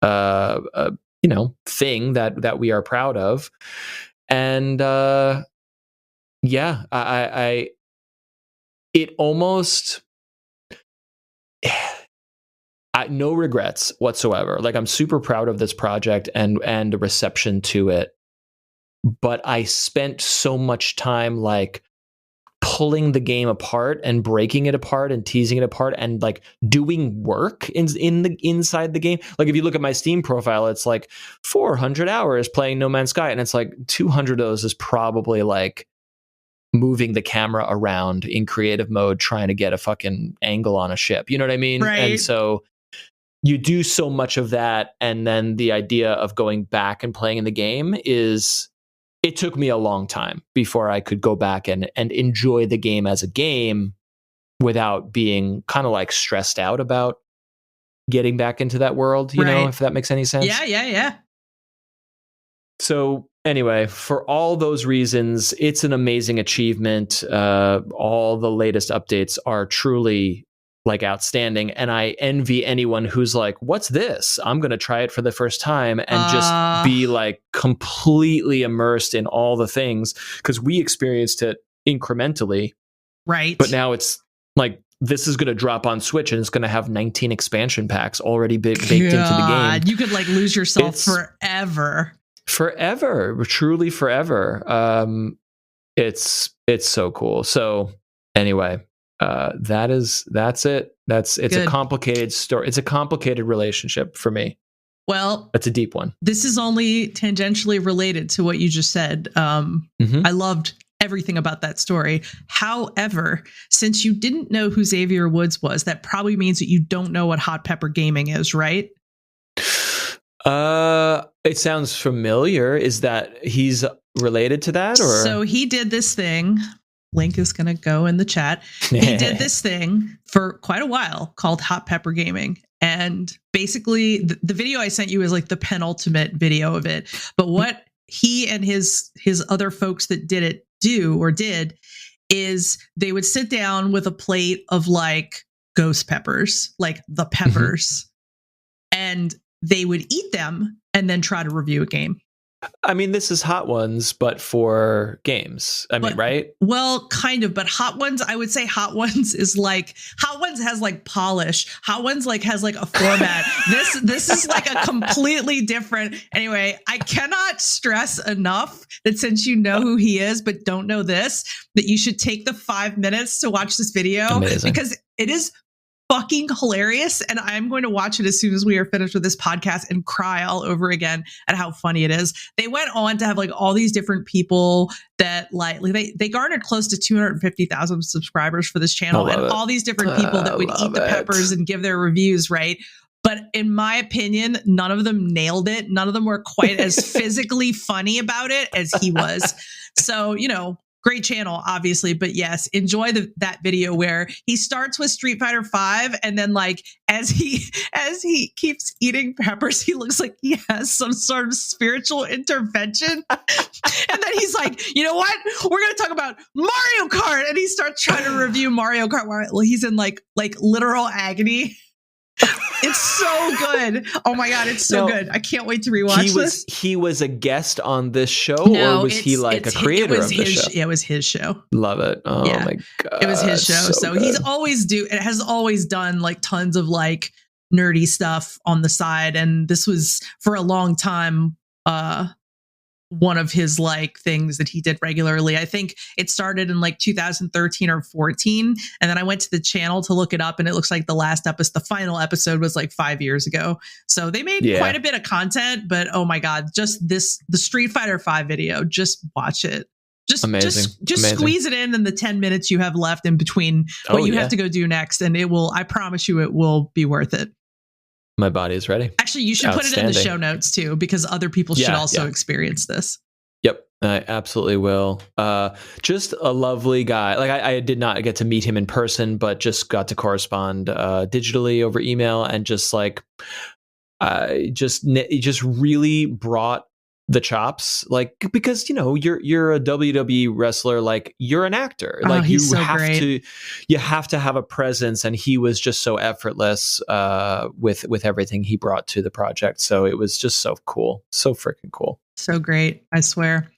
thing that we are proud of. And I it almost no regrets whatsoever. Like, I'm super proud of this project and the reception to it. But I spent so much time like pulling the game apart and breaking it apart and teasing it apart and like doing work inside the game. Like, if you look at my Steam profile, it's like 400 hours playing No Man's Sky, and it's like 200 of those is probably like moving the camera around in creative mode trying to get a fucking angle on a ship. You know what I mean? Right. And so you do so much of that, and then the idea of going back and playing in the game it took me a long time before I could go back and enjoy the game as a game without being kind of like stressed out about getting back into that world, you know, if that makes any sense. Yeah. So anyway, for all those reasons, it's an amazing achievement. All the latest updates are truly like outstanding, and I envy anyone who's like, "What's this? I'm going to try it for the first time," and just be like completely immersed in all the things, because we experienced it incrementally, right? But now it's like, this is going to drop on Switch, and it's going to have 19 expansion packs already baked into the game. You could like lose yourself forever, truly forever. It's so cool. So anyway. That's it. It's good. A complicated story. It's a complicated relationship for me. Well, it's a deep one. This is only tangentially related to what you just said. I loved everything about that story. However, since you didn't know who Xavier Woods was, that probably means that you don't know what Hot Pepper Gaming is, right? It sounds familiar. Is that he's related to that, or? So he did this thing. Link is going to go in the chat. He did this thing for quite a while called Hot Pepper Gaming. And basically the video I sent you is like the penultimate video of it. But what he and his other folks that did is they would sit down with a plate of like ghost peppers, like the peppers, and they would eat them and then try to review a game. I mean, this is Hot Ones, but for games. Right? Well, kind of, but Hot Ones, I would say Hot Ones is like, Hot Ones has like polish. Hot Ones like has like a format. This is like a completely different. Anyway, I cannot stress enough that since you know who he is, but don't know this, that you should take the 5 minutes to watch this video. Amazing. Because it is fucking hilarious, and I'm going to watch it as soon as we are finished with this podcast and cry all over again at how funny it is. They went on to have like all these different people that like they garnered close to 250,000 subscribers for this channel, and all these different people that would eat the peppers and give their reviews, right? But in my opinion, none of them nailed it. None of them were quite as physically funny about it as he was. So, great channel, obviously, but yes, enjoy that video where he starts with Street Fighter V, and then like as he keeps eating peppers, he looks like he has some sort of spiritual intervention. And then he's like, you know what? We're gonna talk about Mario Kart, and he starts trying to review Mario Kart. Well, he's in like literal agony. It's so good. Oh my God, it's so good. I can't wait to rewatch this. He was a guest on this show, or was he like a creator of the show? It was his show. Love it. Oh my God. It was his show. So he's has always done like tons of like nerdy stuff on the side. And this was for a long time one of his like things that he did regularly. I think it started in like 2013 or 14. And then I went to the channel to look it up, and it looks like the final episode was like 5 years ago. So they made quite a bit of content, but oh my God, just the Street Fighter V video, just watch it. Just squeeze it in the 10 minutes you have left in between what you have to go do next. And I promise you, it will be worth it. My body is ready. Actually, you should put it in the show notes too, because other people should also experience this. Yep, I absolutely will. Just a lovely guy. Like I did not get to meet him in person, but just got to correspond digitally over email, and just like, just really brought the chops, like, because you're a WWE wrestler, like you're an actor, like you have to have a presence, and he was just so effortless with everything he brought to the project. So it was just so cool, so freaking cool, so great, I swear.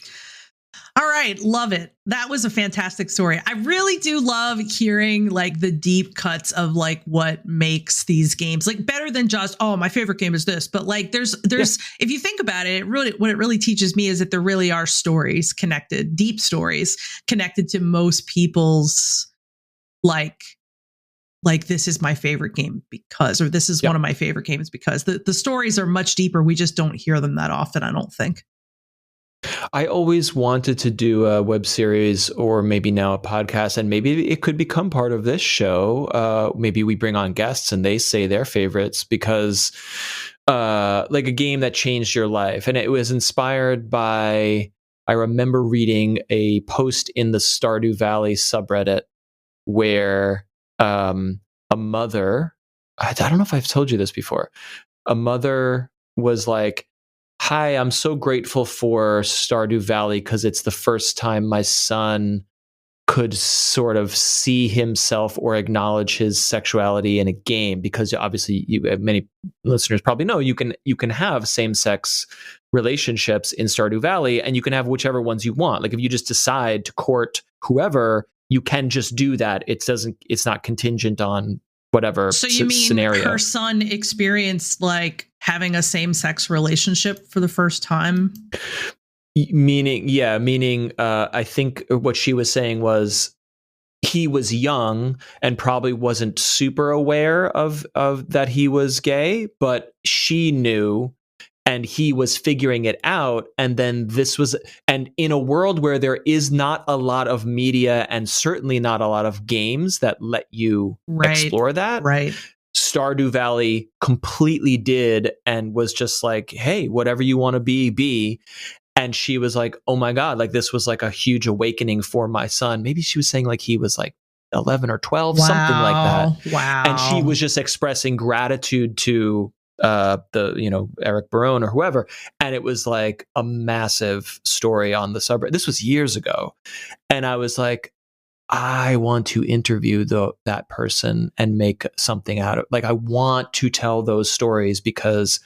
All right, love it. That was a fantastic story. I really do love hearing like the deep cuts of like what makes these games like better than just, oh, my favorite game is this. But like there's if you think about it, what it really teaches me is that there really are stories connected, deep stories connected to most people's like this is my favorite game because, or this is one of my favorite games because the stories are much deeper. We just don't hear them that often, I don't think. I always wanted to do a web series, or maybe now a podcast, and maybe it could become part of this show. Maybe we bring on guests and they say their favorites, because like a game that changed your life. And it was inspired by, I remember reading a post in the Stardew Valley subreddit where a mother, I don't know if I've told you this before, a mother was like, hi, I'm so grateful for Stardew Valley because it's the first time my son could sort of see himself or acknowledge his sexuality in a game, because obviously many listeners probably know you can have same-sex relationships in Stardew Valley, and you can have whichever ones you want. Like if you just decide to court whoever, you can just do that. It's not contingent on whatever so you mean scenario. Her son experienced like having a same-sex relationship for the first time? Meaning, I think what she was saying was he was young and probably wasn't super aware of that he was gay, but she knew, and he was figuring it out. And then and in a world where there is not a lot of media and certainly not a lot of games that let you explore that. Right. Stardew Valley completely did, and was just like, hey, whatever you want to be. And she was like, oh my God, like this was like a huge awakening for my son. Maybe she was saying like he was like 11 or 12, something like that. Wow. And she was just expressing gratitude to Eric Barone or whoever. And it was like a massive story on the subreddit. This was years ago. And I was like, I want to interview that person and make something out of, like, I want to tell those stories, because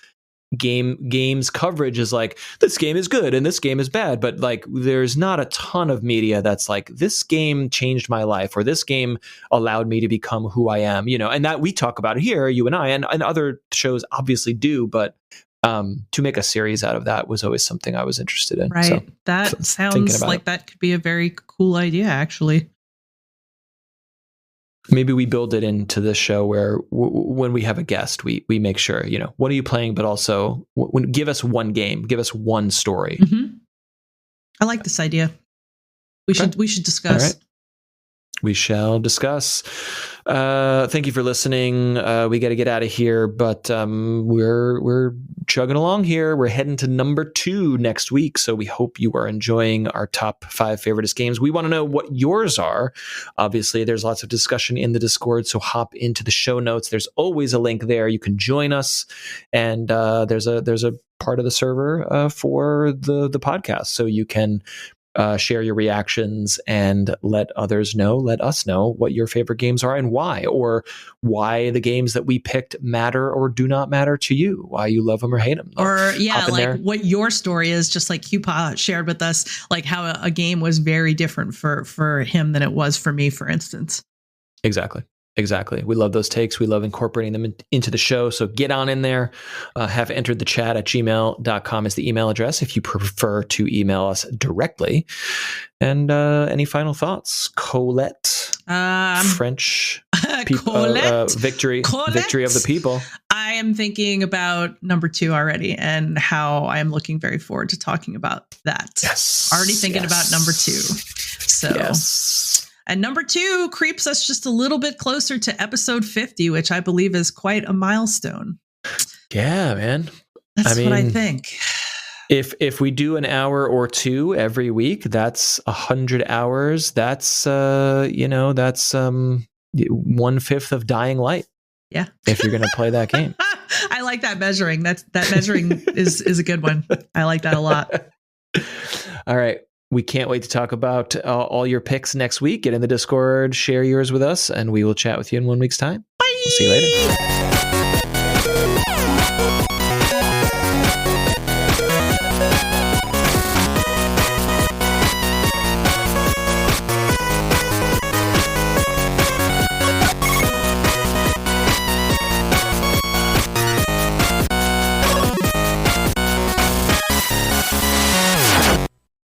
games coverage is like, this game is good and this game is bad, but like there's not a ton of media that's like, this game changed my life, or this game allowed me to become who I am, and that we talk about it here, you and I, and other shows obviously do, but to make a series out of that was always something I was interested in. Right. So, that sounds like that could be a very cool idea, actually. Maybe we build it into this show where when we have a guest, we make sure, what are you playing? But also give us one game, give us one story. Mm-hmm. I like this idea. We should discuss. All right. We shall discuss. Thank you for listening. We got to get out of here, but we're chugging along here. We're heading to number 2 next week, so we hope you are enjoying our top 5 favoriteest games. We want to know what yours are. Obviously, there's lots of discussion in the Discord, so hop into the show notes. There's always a link there. You can join us, and there's a part of the server for the podcast, so you can share your reactions and let us know what your favorite games are and why, or why the games that we picked matter or do not matter to you, why you love them or hate them. Or like what your story is, just like Hupa shared with us, like how a game was very different for him than it was for me, for instance. Exactly. We love those takes. We love incorporating them into the show. So get on in there. Have entered the chat at gmail.com is the email address if you prefer to email us directly. And any final thoughts? Colette, French people, Colette? victory of the people. I am thinking about number 2 already and how I am looking very forward to talking about that. Yes. Already thinking about number 2. So. Yes. And number 2 creeps us just a little bit closer to episode 50, which I believe is quite a milestone. Yeah, man. That's what I think. If we do an hour or 2 every week, that's 100 hours. That's that's 1/5 of Dying Light. Yeah. If you're going to play that game. I like that measuring. That measuring is a good one. I like that a lot. All right. We can't wait to talk about all your picks next week. Get in the Discord, share yours with us, and we will chat with you in 1 week's time. Bye. We'll see you later.